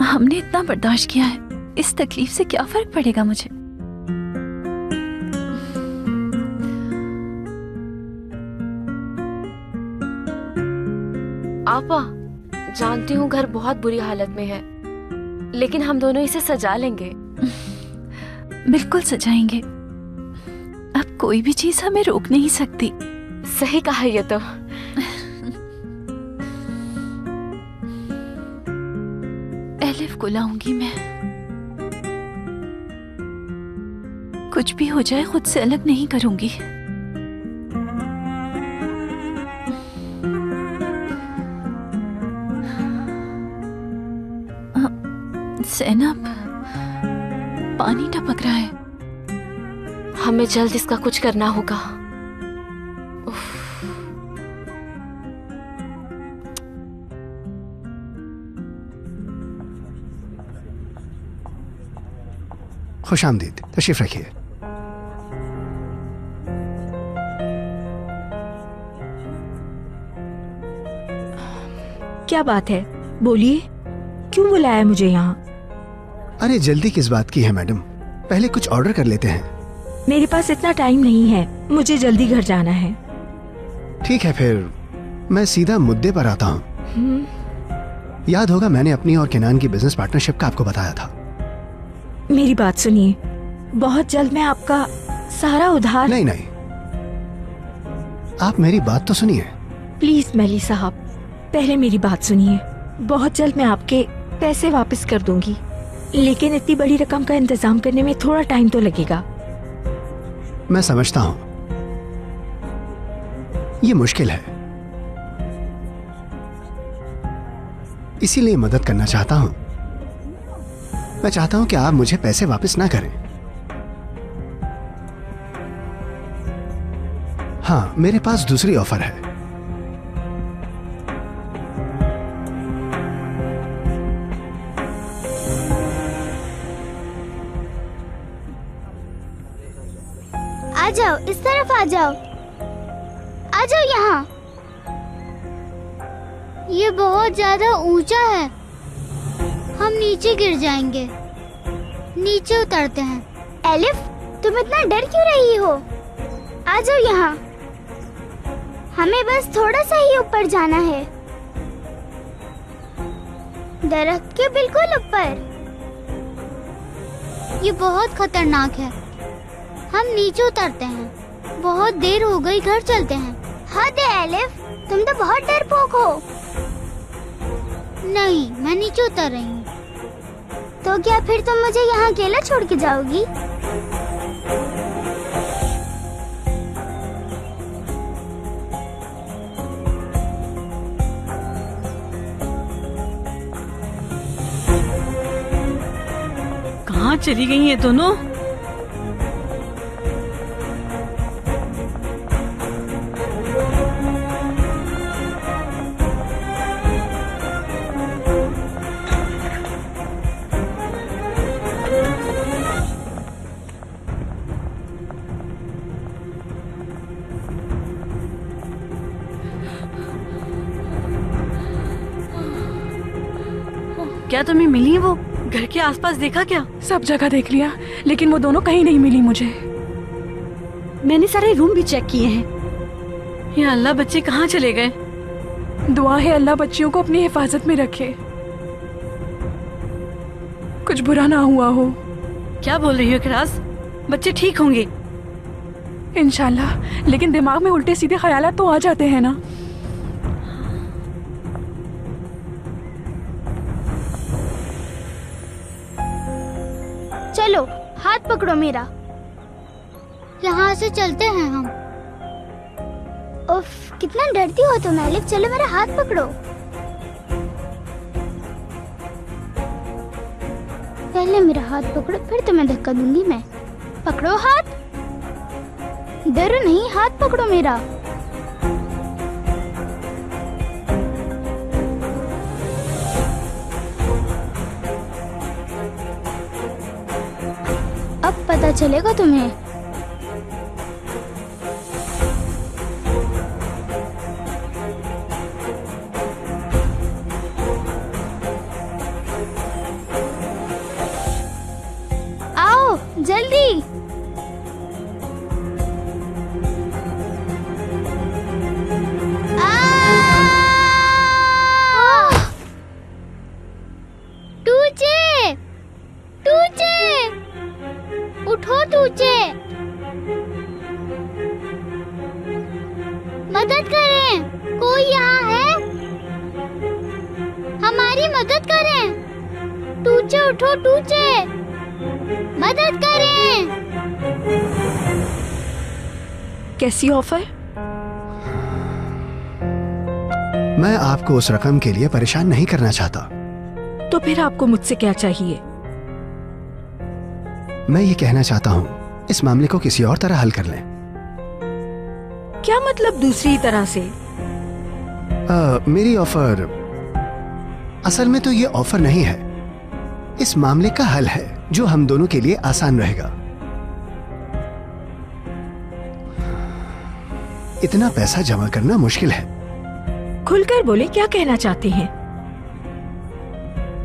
हमने इतना बर्दाश्त किया है, इस तकलीफ से क्या फर्क पड़ेगा मुझे? आपा, जानती हूँ घर बहुत बुरी हालत में है, लेकिन हम दोनों इसे सजा लेंगे। बिल्कुल सजाएंगे। अब कोई भी चीज हमें रोक नहीं सकती। सही कहा ये तो। एलिफ को लाऊंगी मैं। कुछ भी हो जाए खुद से अलग नहीं करूंगी। ज़ैनब, पानी टपक रहा है। हमें जल्द इसका कुछ करना होगा। खुशामदीद, तशरीफ रखिए। क्या बात है, बोलिए, क्यों बुलाया मुझे यहाँ? अरे जल्दी किस बात की है मैडम, पहले कुछ ऑर्डर कर लेते हैं। मेरे पास इतना टाइम नहीं है, मुझे जल्दी घर जाना है। ठीक है फिर मैं सीधा मुद्दे पर आता हूँ। याद होगा मैंने अपनी और केनान की बिजनेस पार्टनरशिप का आपको बताया था। मेरी बात सुनिए, बहुत जल्द मैं आपका सारा उधार। नहीं नहीं, आप मेरी बात तो सुनिए। प्लीज मैली साहब, पहले मेरी बात सुनिए। बहुत जल्द मैं आपके पैसे वापस कर दूंगी, लेकिन इतनी बड़ी रकम का इंतजाम करने में थोड़ा टाइम तो लगेगा। मैं समझता हूँ, ये मुश्किल है, इसीलिए मदद करना चाहता हूँ। मैं चाहता हूँ कि आप मुझे पैसे वापस ना करें। हाँ, मेरे पास दूसरी ऑफर है। आ जाओ, इस तरफ आ जाओ। आ जाओ यहाँ। ये बहुत ज्यादा ऊंचा है, हम नीचे गिर जाएंगे। नीचे उतरते हैं। एलिफ, तुम इतना डर क्यों रही हो? आ जाओ यहाँ, हमें बस थोड़ा सा ही ऊपर जाना है, दरख्त के बिल्कुल ऊपर। ये बहुत खतरनाक है, हम नीचे उतरते हैं। बहुत देर हो गई, घर चलते हैं। हद है एलिफ, तुम तो बहुत डरपोक हो। नहीं, मैं नीचे उतर रही हूँ। तो क्या फिर तुम मुझे यहाँ अकेला छोड़ के जाओगी? कहाँ चली गई ये दोनों? क्या तुम्हें मिली वो? घर के आसपास देखा क्या? सब जगह देख लिया, लेकिन वो दोनों कहीं नहीं मिली मुझे। मैंने सारे रूम भी चेक किए हैं। या अल्लाह, बच्चे कहाँ चले गए? दुआ है अल्लाह बच्चियों को अपनी हिफाजत में रखे, कुछ बुरा ना हुआ हो। क्या बोल रही हो किरास? बच्चे ठीक होंगे इंशाल्लाह, लेकिन दिमाग में उल्टे सीधे ख्यालात तो आ जाते हैं ना। चलो हाथ पकड़ो मेरा, यहाँ से चलते हैं हम। उफ, कितना डरती हो तुम एलिफ, चलो मेरा हाथ पकड़ो। पहले मेरा हाथ पकड़ो, फिर तुम्हें धक्का दूंगी मैं। पकड़ो हाथ, डरो नहीं, हाथ पकड़ो मेरा। अब पता चलेगा तुम्हें। आओ जल्दी। टूचे, टूचे, उठो टूचे, मदद करें, कोई यहाँ है? हमारी मदद करें। टूचे उठो, टूचे, मदद करें। कैसी ऑफर? मैं आपको उस रकम के लिए परेशान नहीं करना चाहता। तो फिर आपको मुझसे क्या चाहिए? मैं ये कहना चाहता हूँ, इस मामले को किसी और तरह हल कर लें। क्या मतलब दूसरी तरह से? मेरी ऑफर, असल में तो ये ऑफर नहीं है, इस मामले का हल है जो हम दोनों के लिए आसान रहेगा। इतना पैसा जमा करना मुश्किल है। खुलकर बोले, क्या कहना चाहते हैं?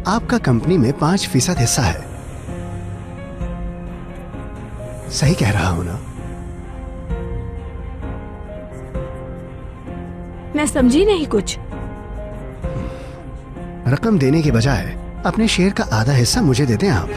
आपका कंपनी में 5% हिस्सा है, सही कह रहा हूं ना? मैं समझी नहीं कुछ। रकम देने के बजाय अपने शेयर का आधा हिस्सा मुझे दे दें आप।